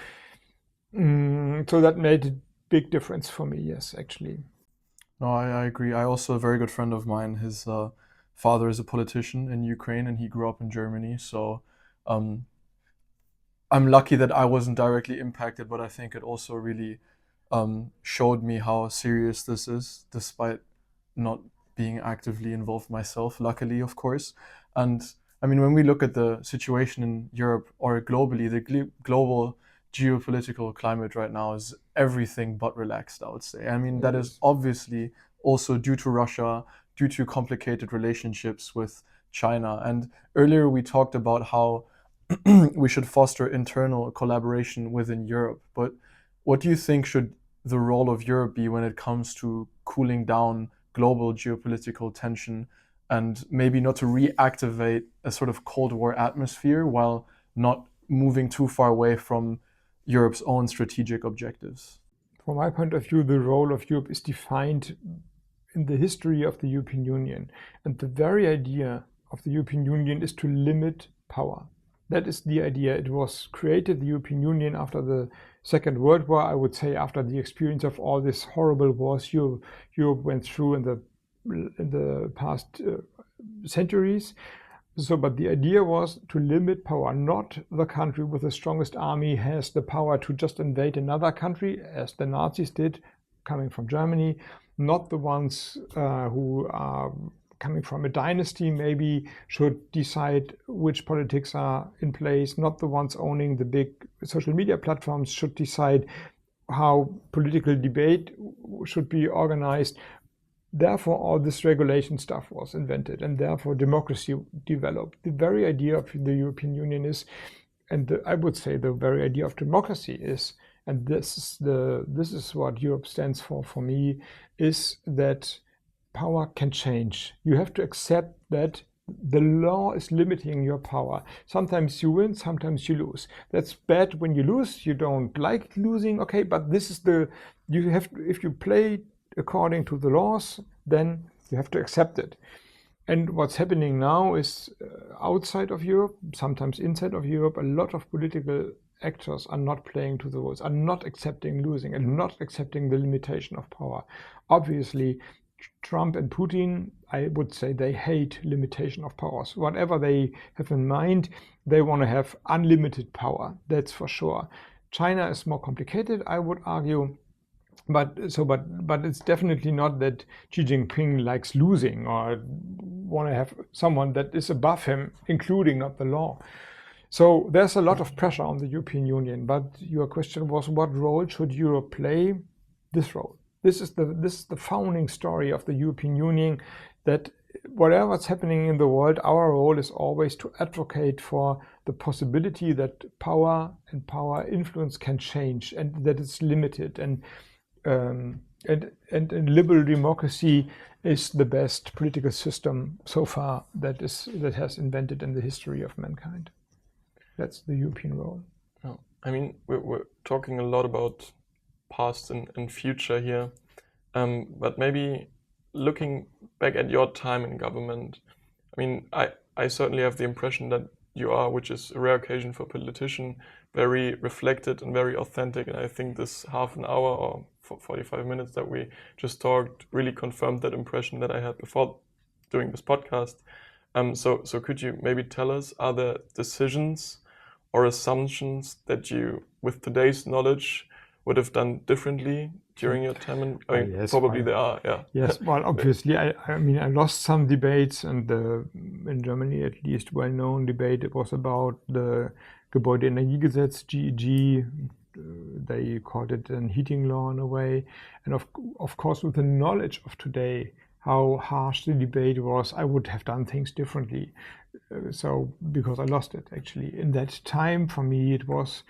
that made a big difference for me. Yes, actually. No, I agree. I also, a very good friend of mine, his father is a politician in Ukraine, and he grew up in Germany. So I'm lucky that I wasn't directly impacted, but I think it also really showed me how serious this is, despite not being actively involved myself, luckily, of course. And I mean, when we look at the situation in Europe or globally, the global geopolitical climate right now is everything but relaxed, I would say. I mean, that is obviously also due to Russia, due to complicated relationships with China. And earlier we talked about how we should foster internal collaboration within Europe. But what do you think should the role of Europe be when it comes to cooling down global geopolitical tension, and maybe not to reactivate a sort of Cold War atmosphere while not moving too far away from Europe's own strategic objectives? From my point of view, the role of Europe is defined in the history of the European Union. And the very idea of the European Union is to limit power. That is the idea. It was created, the European Union, after the Second World War, I would say, after the experience of all these horrible wars Europe went through in the past centuries. So, but the idea was to limit power. Not the country with the strongest army has the power to just invade another country, as the Nazis did, coming from Germany. Not the ones who are coming from a dynasty maybe should decide which politics are in place. Not the ones owning the big social media platforms should decide how political debate should be organized. Therefore, all this regulation stuff was invented, and therefore democracy developed. The very idea of the European Union is, and I would say the very idea of democracy is, and this is what Europe stands for me, is that power can change. You have to accept that the law is limiting your power. Sometimes you win, sometimes you lose. That's bad when you lose. You don't like losing, okay, but this is you have to, if you play according to the laws, then you have to accept it. And what's happening now is outside of Europe, sometimes inside of Europe, a lot of political actors are not playing to the rules, are not accepting losing, and not accepting the limitation of power. Obviously, Trump and Putin, I would say they hate limitation of powers. Whatever they have in mind, they want to have unlimited power, that's for sure. China is more complicated, I would argue. But it's definitely not that Xi Jinping likes losing or want to have someone that is above him, including not the law. So there's a lot of pressure on the European Union. But your question was, what role should Europe play? This role. This is the founding story of the European Union, that whatever's happening in the world, our role is always to advocate for the possibility that power and power influence can change, and that it's limited. And liberal democracy is the best political system so far that has invented in the history of mankind. That's the European role. Oh, I mean, we're talking a lot about past and future here, but maybe looking back at your time in government, I mean, I certainly have the impression that you are, which is a rare occasion for a politician, very reflected and very authentic. And I think this half an hour or 45 minutes that we just talked really confirmed that impression that I had before doing this podcast. So could you maybe tell us, are there decisions or assumptions that you, with today's knowledge, would have done differently during your time? And I mean, yes, probably there are, yeah. Yes, well, obviously, I mean, I lost some debates, and in Germany, at least, well-known debate. It was about the Gebäudeenergiegesetz, GEG. They called it a heating law in a way. And of course, with the knowledge of today, how harsh the debate was, I would have done things differently. So, because I lost it, actually. In that time, for me, it was,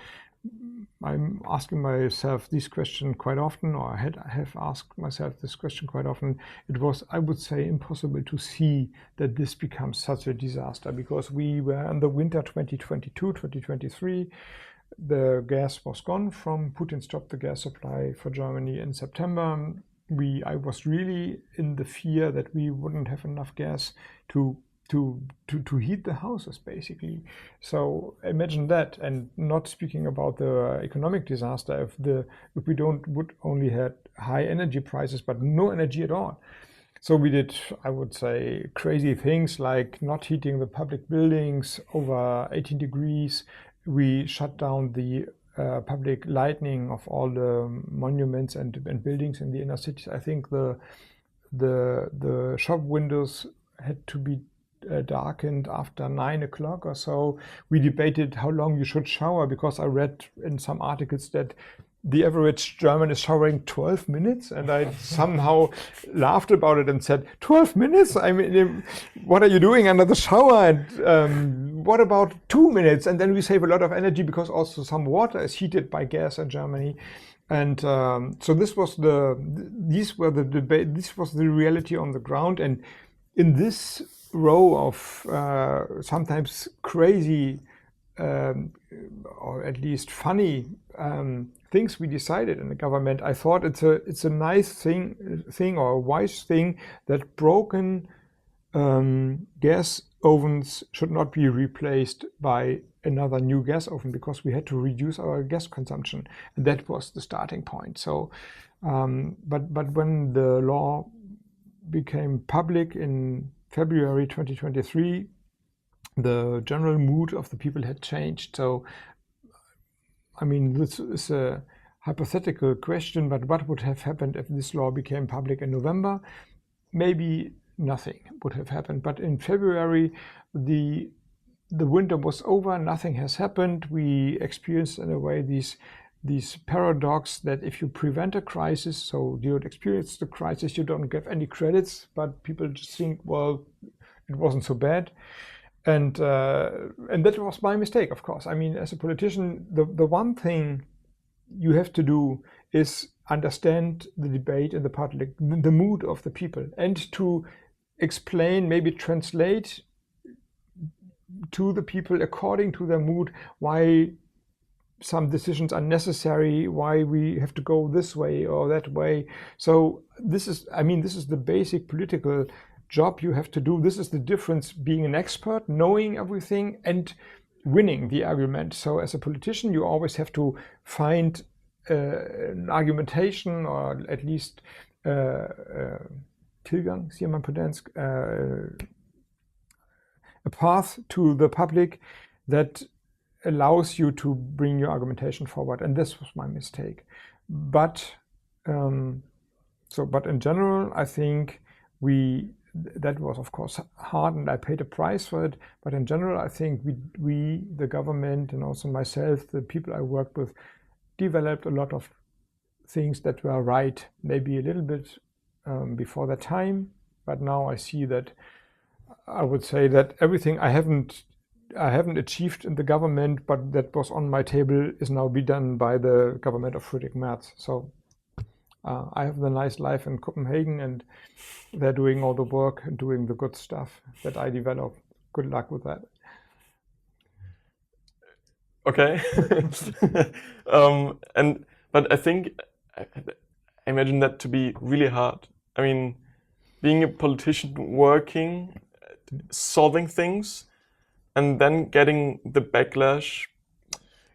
I'm asking myself this question quite often, or I have asked myself this question quite often. It was, I would say, impossible to see that this becomes such a disaster, because we were in the winter 2022, 2023. The gas was gone from Putin stopped the gas supply for Germany in September. I was really in the fear that we wouldn't have enough gas to heat the houses, basically. So imagine that, and not speaking about the economic disaster if we would only had high energy prices but no energy at all. So we did, I would say, crazy things like not heating the public buildings over 18 degrees. We shut down the public lighting of all the monuments and buildings in the inner cities. I think the shop windows had to be darkened after 9 o'clock or so. We debated how long you should shower, because I read in some articles that the average German is showering 12 minutes, and I somehow laughed about it and said, 12 minutes? I mean, what are you doing under the shower? And what about 2 minutes? And then we save a lot of energy, because also some water is heated by gas in Germany. And so this was the debate. This was the reality on the ground. And in this row of sometimes crazy or at least funny things we decided in the government, I thought it's a nice thing or a wise thing that broken gas ovens should not be replaced by another new gas oven because we had to reduce our gas consumption, and that was the starting point. So, but when the law became public in February 2023, the general mood of the people had changed. So, I mean, this is a hypothetical question, but what would have happened if this law became public in November? Maybe nothing would have happened. But in February, the winter was over, nothing has happened. We experienced in a way these paradox that if you prevent a crisis, so you don't experience the crisis, you don't get any credits, but people just think, well, it wasn't so bad. And that was my mistake, of course. I mean, as a politician, the one thing you have to do is understand the debate in the public, the mood of the people, and to explain, maybe translate to the people according to their mood why some decisions are necessary, why we have to go this way or that way. So this is the basic political job you have to do. This is the difference being an expert, knowing everything, and winning the argument. So as a politician, you always have to find an argumentation, or at least Tilgang, siger man på dansk, a path to the public that allows you to bring your argumentation forward. And this was my mistake. But but in general, I think that was of course hard, and I paid a price for it. But in general, I think we, the government, and also myself, the people I worked with, developed a lot of things that were right, maybe a little bit before that time. But now I see that I would say that everything I haven't achieved in the government, but that was on my table, is now be done by the government of Friedrich Merz. So I have the nice life in Copenhagen, and they're doing all the work and doing the good stuff that I developed. Good luck with that. Okay. But I think, I imagine that to be really hard. I mean, being a politician, working, solving things, and then getting the backlash.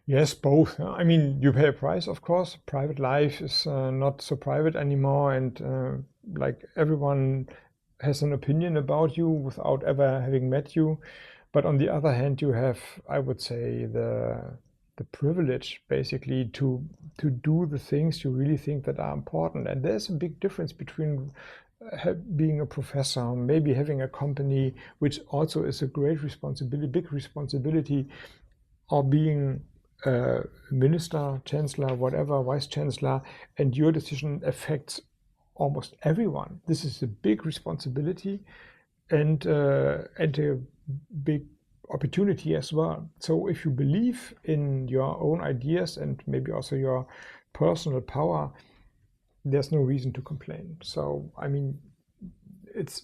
Yes, both. I mean, you pay a price, of course. Private life is not so private anymore, and like everyone has an opinion about you without ever having met you. But on the other hand, you have, I would say, the privilege basically to do the things you really think that are important. And there's a big difference between being a professor, maybe having a company, which also is a great responsibility, big responsibility, or being minister, chancellor, whatever, vice chancellor, and your decision affects almost everyone. This is a big responsibility and a big opportunity as well. So if you believe in your own ideas and maybe also your personal power, there's no reason to complain. So I mean, it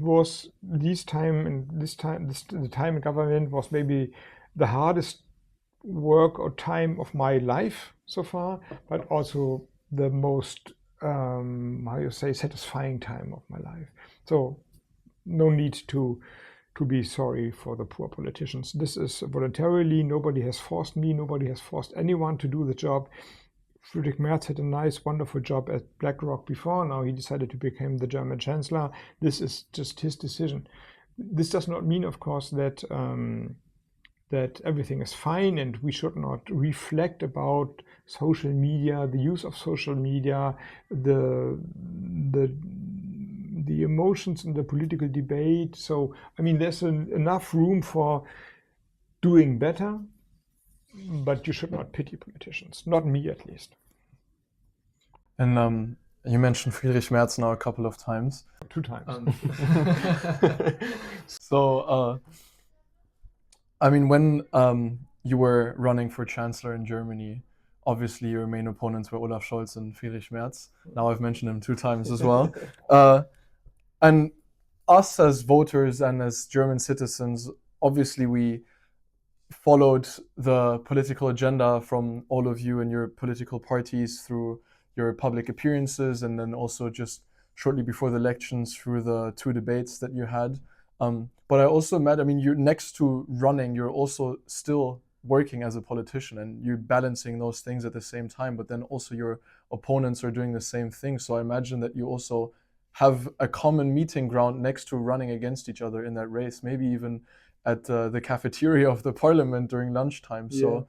was the time in government was maybe the hardest work or time of my life so far, but also the most satisfying time of my life. So no need to be sorry for the poor politicians. This is voluntarily. Nobody has forced me. Nobody has forced anyone to do the job. Friedrich Merz had a nice, wonderful job at BlackRock before. Now he decided to become the German Chancellor. This is just his decision. This does not mean, of course, that that everything is fine, and we should not reflect about social media, the use of social media, the emotions in the political debate. So, I mean, there's enough room for doing better, but you should not pity politicians, not me at least. And you mentioned Friedrich Merz now a couple of times. 2 times. So, I mean, when you were running for Chancellor in Germany, obviously your main opponents were Olaf Scholz and Friedrich Merz. Now I've mentioned him 2 times as well. And us as voters and as German citizens, obviously we followed the political agenda from all of you and your political parties through your public appearances, and then also just shortly before the elections through the 2 debates that you had. But I also imagine, I mean, you're next to running, you're also still working as a politician, and you're balancing those things at the same time, but then also your opponents are doing the same thing. So I imagine that you also have a common meeting ground next to running against each other in that race, maybe even at the cafeteria of the parliament during lunchtime. So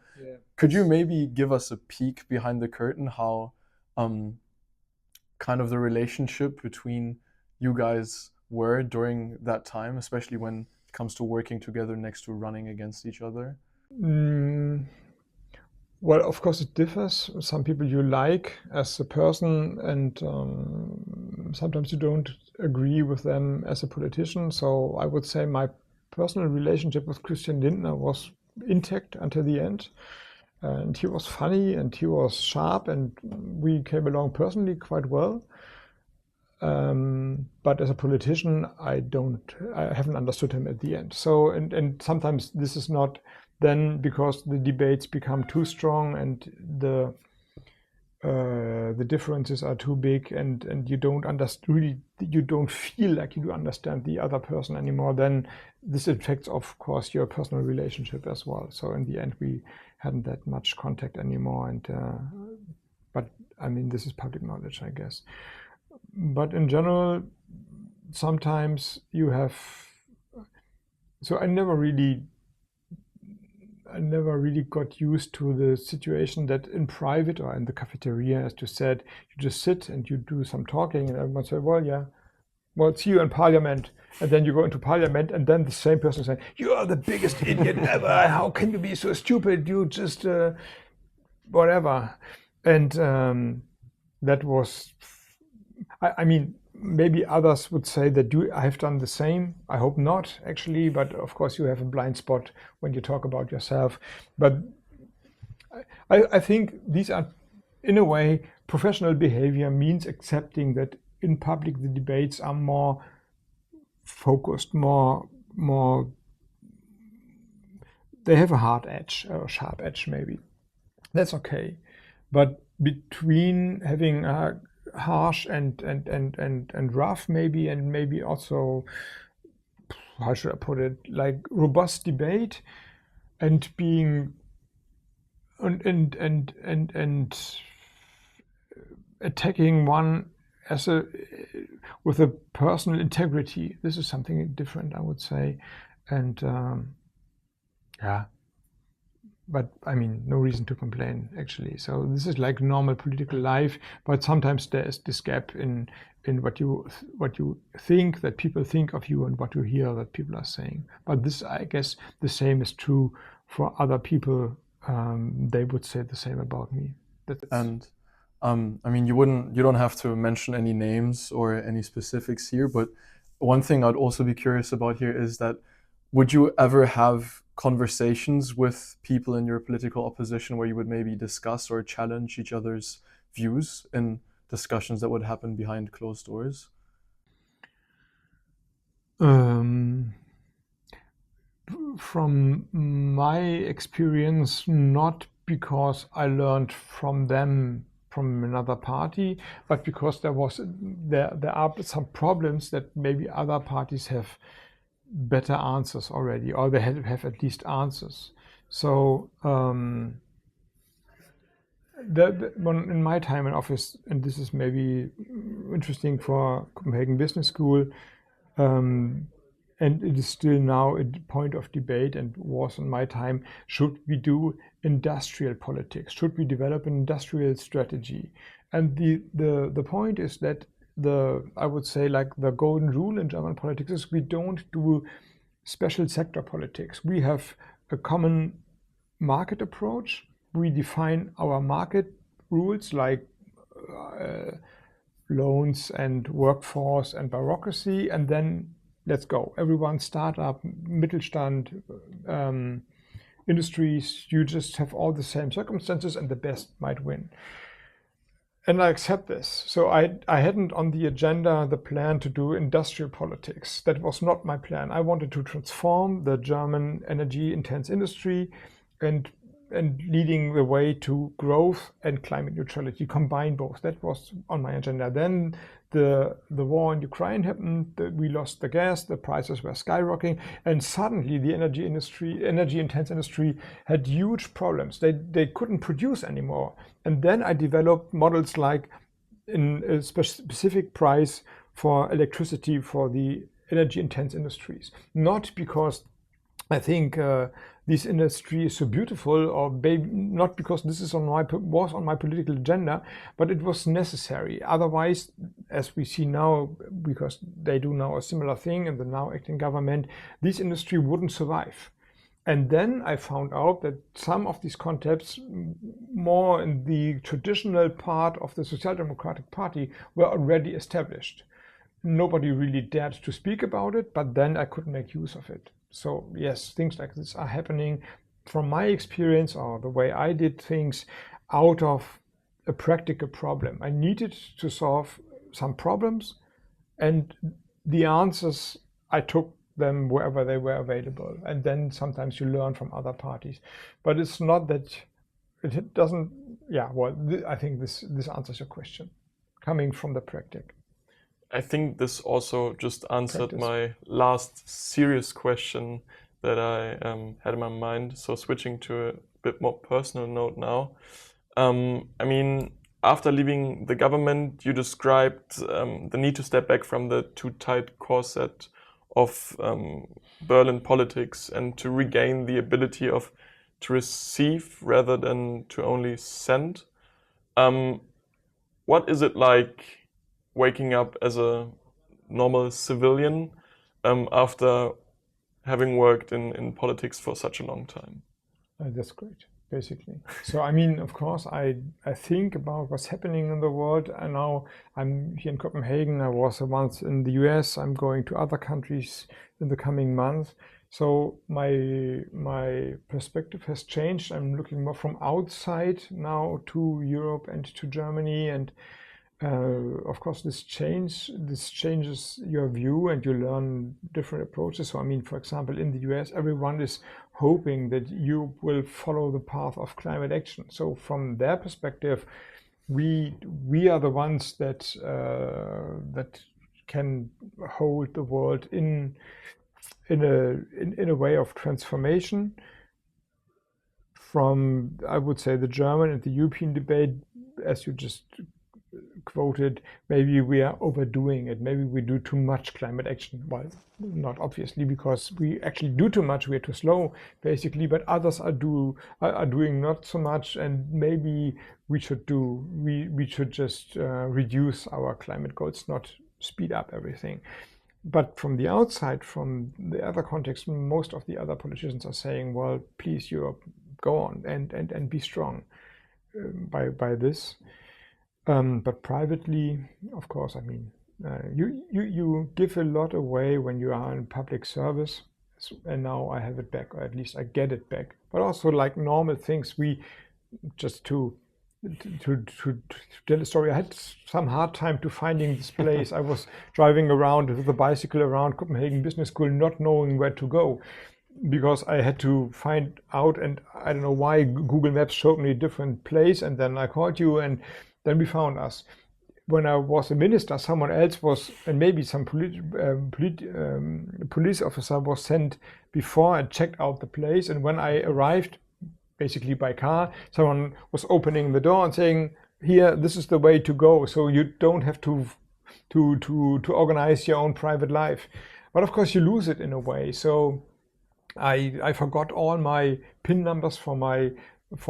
could you maybe give us a peek behind the curtain how kind of the relationship between you guys were during that time, especially when it comes to working together next to running against each other? Well, of course, it differs. Some people you like as a person, and sometimes you don't agree with them as a politician. So I would say my personal relationship with Christian Lindner was intact until the end. And he was funny and he was sharp, and we came along personally quite well. But as a politician, I haven't understood him at the end. So, and sometimes this is not then because the debates become too strong and the differences are too big, and you don't really, you don't feel like you understand the other person anymore. Then this affects, of course, your personal relationship as well. So in the end, we hadn't that much contact anymore. And but I mean, this is public knowledge, I guess. But in general, sometimes you have. So I never really got used to the situation that in private or in the cafeteria, as you said, you just sit and you do some talking, and everyone says, well, yeah, well, see you in parliament. And then you go into parliament, and then the same person saying, you are the biggest idiot ever. How can you be so stupid? You just whatever. And that was, I mean, maybe others would say that I have done the same. I hope not, actually, but of course you have a blind spot when you talk about yourself. But I think these are, in a way, professional behavior means accepting that in public the debates are more focused, more they have a hard edge, or a sharp edge maybe. That's okay. But between having a harsh and rough maybe, and maybe also, how should I put it, like robust debate, and being and attacking one as with a personal integrity. This is something different, I would say. And yeah, but I mean, no reason to complain, actually. So this is like normal political life, but sometimes there is this gap in what you think that people think of you and what you hear that people are saying. But this, I guess, the same is true for other people. They would say the same about me. And I mean, you don't have to mention any names or any specifics here, but one thing I'd also be curious about here is that, would you ever have conversations with people in your political opposition where you would maybe discuss or challenge each other's views in discussions that would happen behind closed doors? From my experience, not because I learned from them from another party, but because there are some problems that maybe other parties have better answers already, or they have at least answers. So in my time in office, and this is maybe interesting for Copenhagen Business School, and it is still now a point of debate, and was in my time, should we do industrial politics? Should we develop an industrial strategy? And the point is that I would say, like, the golden rule in German politics is we don't do special sector politics. We have a common market approach. We define our market rules, like loans and workforce and bureaucracy, and then let's go. Everyone, startup, Mittelstand, industries, you just have all the same circumstances and the best might win. And I accept this. So I hadn't on the agenda the plan to do industrial politics. That was not my plan. I wanted to transform the German energy-intense industry and leading the way to growth and climate neutrality, combine both. That was on my agenda. Then the war in Ukraine happened, we lost the gas, the prices were skyrocketing, and suddenly the energy intense industry had huge problems. They couldn't produce anymore. And then I developed models like in a specific price for electricity for the energy intense industries. Not because I think this industry is so beautiful, or not because this is was on my political agenda, but it was necessary. Otherwise, as we see now, because they do now a similar thing in the now acting government, this industry wouldn't survive. And then I found out that some of these concepts, more in the traditional part of the Social Democratic Party, were already established. Nobody really dared to speak about it, but then I could make use of it. So yes, things like this are happening from my experience, or the way I did things, out of a practical problem. I needed to solve some problems, and the answers, I took them wherever they were available. And then sometimes you learn from other parties. But it's not that it doesn't, I think this answers your question, coming from the practice. I think this also just answered my last serious question that I had in my mind. So switching to a bit more personal note now. I mean, after leaving the government, you described the need to step back from the too tight corset of Berlin politics and to regain the ability to receive rather than to only send. What is it like waking up as a normal civilian after having worked in politics for such a long time? That's great, basically. So, I mean, of course, I think about what's happening in the world. And now I'm here in Copenhagen. I was a month in the US. I'm going to other countries in the coming months. So my perspective has changed. I'm looking more from outside now to Europe and to Germany, and of course, this changes your view, and you learn different approaches. So, I mean, for example, in the US, everyone is hoping that you will follow the path of climate action. So, from their perspective, we are the ones that can hold the world in a way of transformation. From, I would say, the German and the European debate, as you just quoted, maybe we are overdoing it. Maybe we do too much climate action. Well, not obviously, because we actually do too much. We are too slow, basically. But others are doing not so much, and maybe we should just reduce our climate goals, not speed up everything. But from the outside, from the other context, most of the other politicians are saying, "Well, please, Europe, go on and be strong by this." But privately, of course, I mean, you give a lot away when you are in public service, and now I have it back, or at least I get it back. But also, like normal things, we just to tell a story. I had some hard time to finding this place. I was driving around with a bicycle around Copenhagen Business School, not knowing where to go, because I had to find out, and I don't know why Google Maps showed me a different place, and then I called you, and then we found us. When I was a minister, someone else was, and maybe some police officer was sent before and checked out the place. And when I arrived, basically by car, someone was opening the door and saying, "Here, this is the way to go. So you don't have to organize your own private life." But of course, you lose it in a way. So I forgot all my PIN numbers for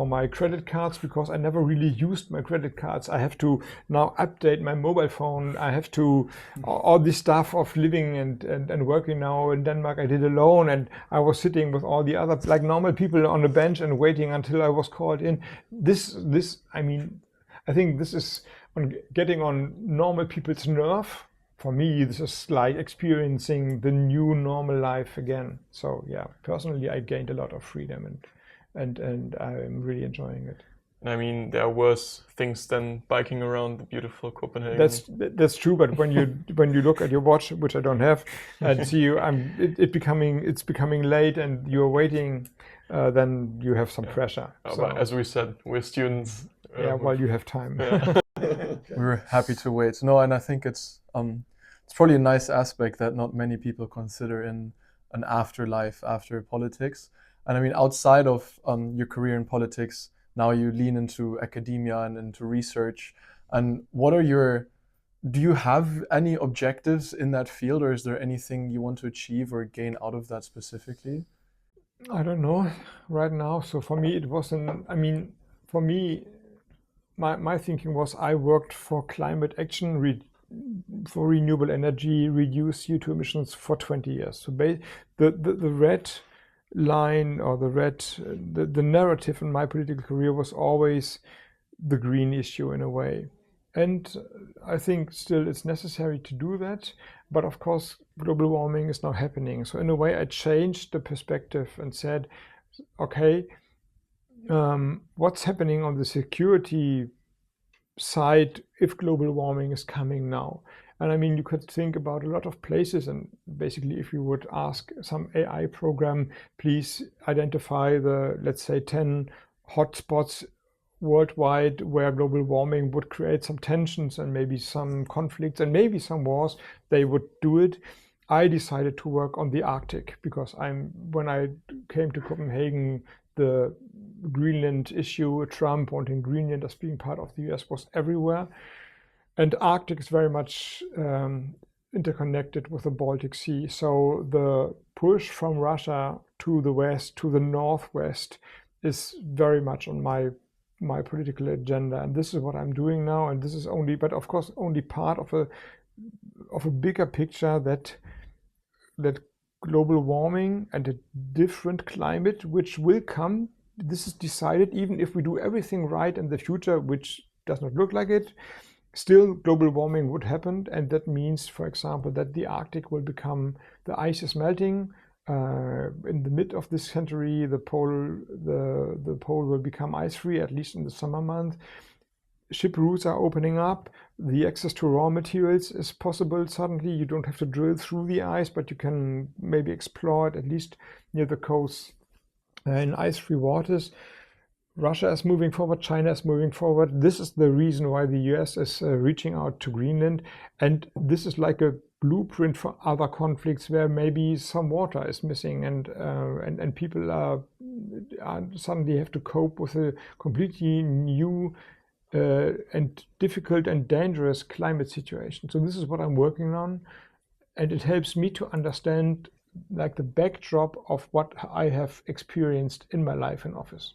my credit cards, because I never really used my credit cards. I have to now update my mobile phone. I have to, all this stuff of living and working now in Denmark, I did alone, and I was sitting with all the other, like normal people, on a bench and waiting until I was called in. This, I mean, I think this is getting on normal people's nerve. For me, this is like experiencing the new normal life again. So yeah, personally, I gained a lot of freedom, and I'm really enjoying it. I mean, there are worse things than biking around the beautiful Copenhagen. That's true, but when you look at your watch, which I don't have, and see you, it's becoming late, and you're waiting then you have some pressure. But as we said, we're students. Yeah, while you have time. Yeah. We're happy to wait. No, and I think it's probably a nice aspect that not many people consider in an afterlife after politics. And I mean, outside of your career in politics, now you lean into academia and into research. And do you have any objectives in that field, or is there anything you want to achieve or gain out of that specifically? I don't know right now. So for me, my thinking was I worked for climate action, for renewable energy, reduce CO2 emissions for 20 years. So the red line, or the narrative in my political career was always the green issue in a way. And I think still it's necessary to do that. But of course, global warming is now happening. So in a way, I changed the perspective and said, okay, what's happening on the security side if global warming is coming now? And I mean, you could think about a lot of places, and basically if you would ask some AI program, please identify the, let's say, 10 hotspots worldwide where global warming would create some tensions and maybe some conflicts and maybe some wars, they would do it. I decided to work on the Arctic because when I came to Copenhagen, the Greenland issue, Trump wanting Greenland as being part of the US, was everywhere. And Arctic is very much interconnected with the Baltic Sea. So the push from Russia to the west, to the northwest, is very much on my political agenda, and this is what I'm doing now. And this is only, but of course, only part of a bigger picture that global warming and a different climate, which will come. This is decided, even if we do everything right in the future, which does not look like it. Still, global warming would happen, and that means, for example, that the Arctic will become, the ice is melting. In the mid of this century, the pole will become ice-free, at least in the summer months. Ship routes are opening up. The access to raw materials is possible. Suddenly, you don't have to drill through the ice, but you can maybe explore it, at least near the coast, in ice-free waters. Russia is moving forward, China is moving forward. This is the reason why the US is reaching out to Greenland. And this is like a blueprint for other conflicts where maybe some water is missing, and people are suddenly have to cope with a completely new and difficult and dangerous climate situation. So this is what I'm working on, and it helps me to understand like the backdrop of what I have experienced in my life in office.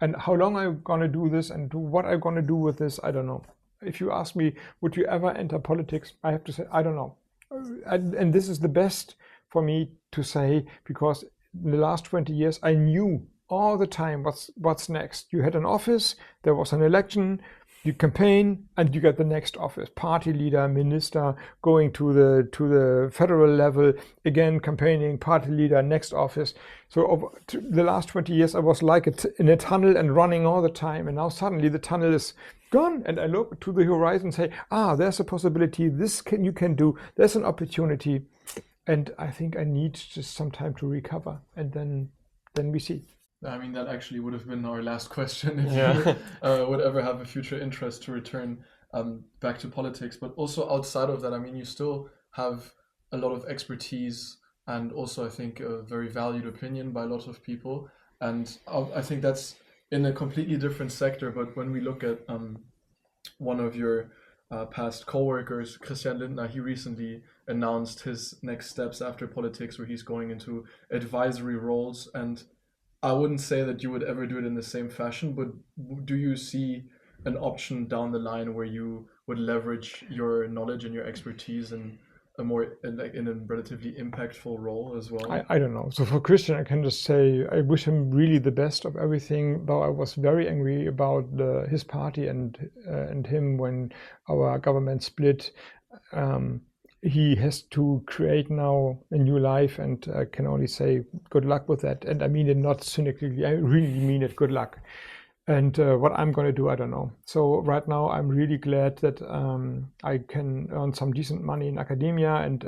And how long I'm going to do this and what I'm going to do with this, I don't know. If you ask me, would you ever enter politics? I have to say, I don't know. And this is the best for me to say, because in the last 20 years, I knew all the time what's next. You had an office, there was an election, you campaign, and you get the next office. Party leader, minister, going to the federal level, again campaigning, party leader, next office. So over the last 20 years, I was like in a tunnel and running all the time. And now suddenly the tunnel is gone, and I look to the horizon and say, there's a possibility, you can do, there's an opportunity. And I think I need just some time to recover, and then we see. I mean, that actually would have been our last question, if you would ever have a future interest to return back to politics. But also outside of that, I mean, you still have a lot of expertise and also, I think, a very valued opinion by a lot of people. And I think that's in a completely different sector. But when we look at one of your past co-workers, Christian Lindner, he recently announced his next steps after politics, where he's going into advisory roles. And I wouldn't say that you would ever do it in the same fashion, but do you see an option down the line where you would leverage your knowledge and your expertise in a relatively impactful role as well? I don't know. So for Christian, I can just say I wish him really the best of everything. Though I was very angry about his party and him when our government split. He has to create now a new life, and I can only say good luck with that. And I mean it not cynically, I really mean it, good luck. And what I'm going to do, I don't know. So right now, I'm really glad that I can earn some decent money in academia and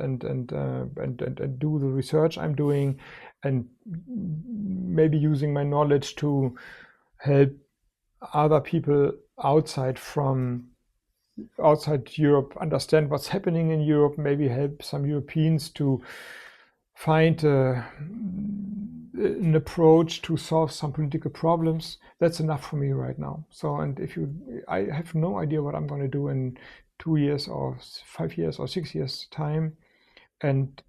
do the research I'm doing. and maybe using my knowledge to help other people outside Europe understand what's happening in Europe, maybe help some Europeans to find an approach to solve some political problems. That's enough for me right now. So, and I have no idea what I'm going to do in 2 years or 5 years or 6 years time. And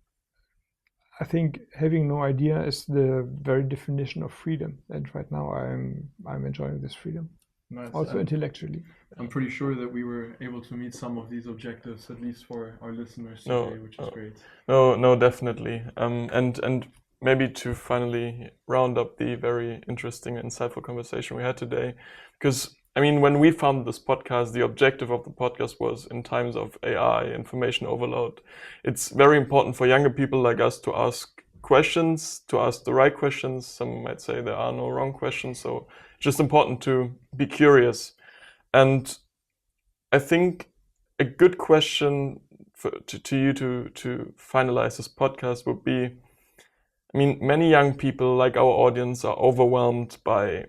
I think having no idea is the very definition of freedom. And right now I'm enjoying this freedom. Nice. Also intellectually. I'm pretty sure that we were able to meet some of these objectives, at least for our listeners today, which is great. No, definitely. And maybe to finally round up the very interesting and insightful conversation we had today, because I mean, when we founded this podcast, the objective of the podcast was, in times of AI, information overload, it's very important for younger people like us to ask questions, to ask the right questions. Some might say there are no wrong questions, so it's just important to be curious. And I think a good question to you to finalize this podcast would be, I mean, many young people like our audience are overwhelmed by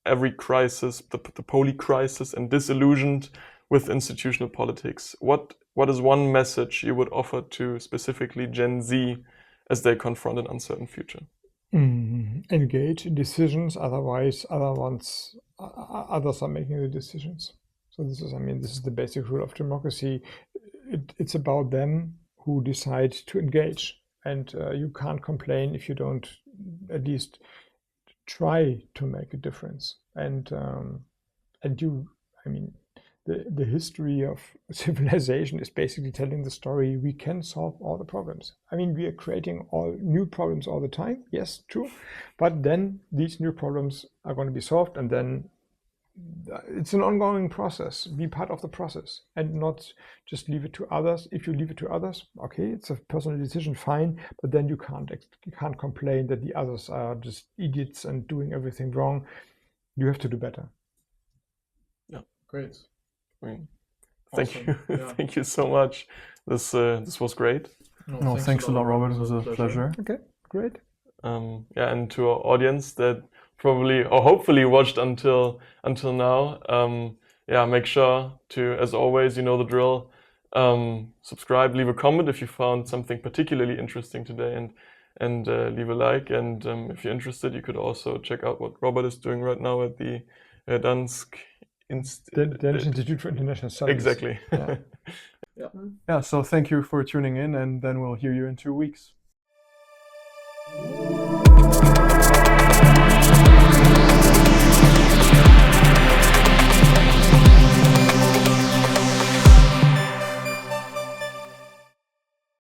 every crisis, the poly crisis, and disillusioned with institutional politics. What is one message you would offer to specifically Gen Z as they confront an uncertain future? Engage in decisions, otherwise others are making the decisions. So this is the basic rule of democracy. It's about them who decide to engage, and you can't complain if you don't at least try to make a difference. And the history of civilization is basically telling the story we can solve all the problems. I mean, we are creating all new problems all the time. Yes, true. But then these new problems are going to be solved, and then it's an ongoing process. Be part of the process and not just leave it to others. If you leave it to others, okay, it's a personal decision, fine. But then you can't complain that the others are just idiots and doing everything wrong. You have to do better. Yeah, great. I mean, awesome. Thank you. Yeah. Thank you so much. This was great. No, thanks a lot, Robert. It was a pleasure. Okay, great. And to our audience that probably or hopefully watched until now, make sure to, as always, you know the drill, subscribe, leave a comment if you found something particularly interesting today, and leave a like. And if you're interested, you could also check out what Robert is doing right now at the Dansk Danish Institute for International Studies. Exactly. Yeah. Yeah, so thank you for tuning in, and then we'll hear you in 2 weeks.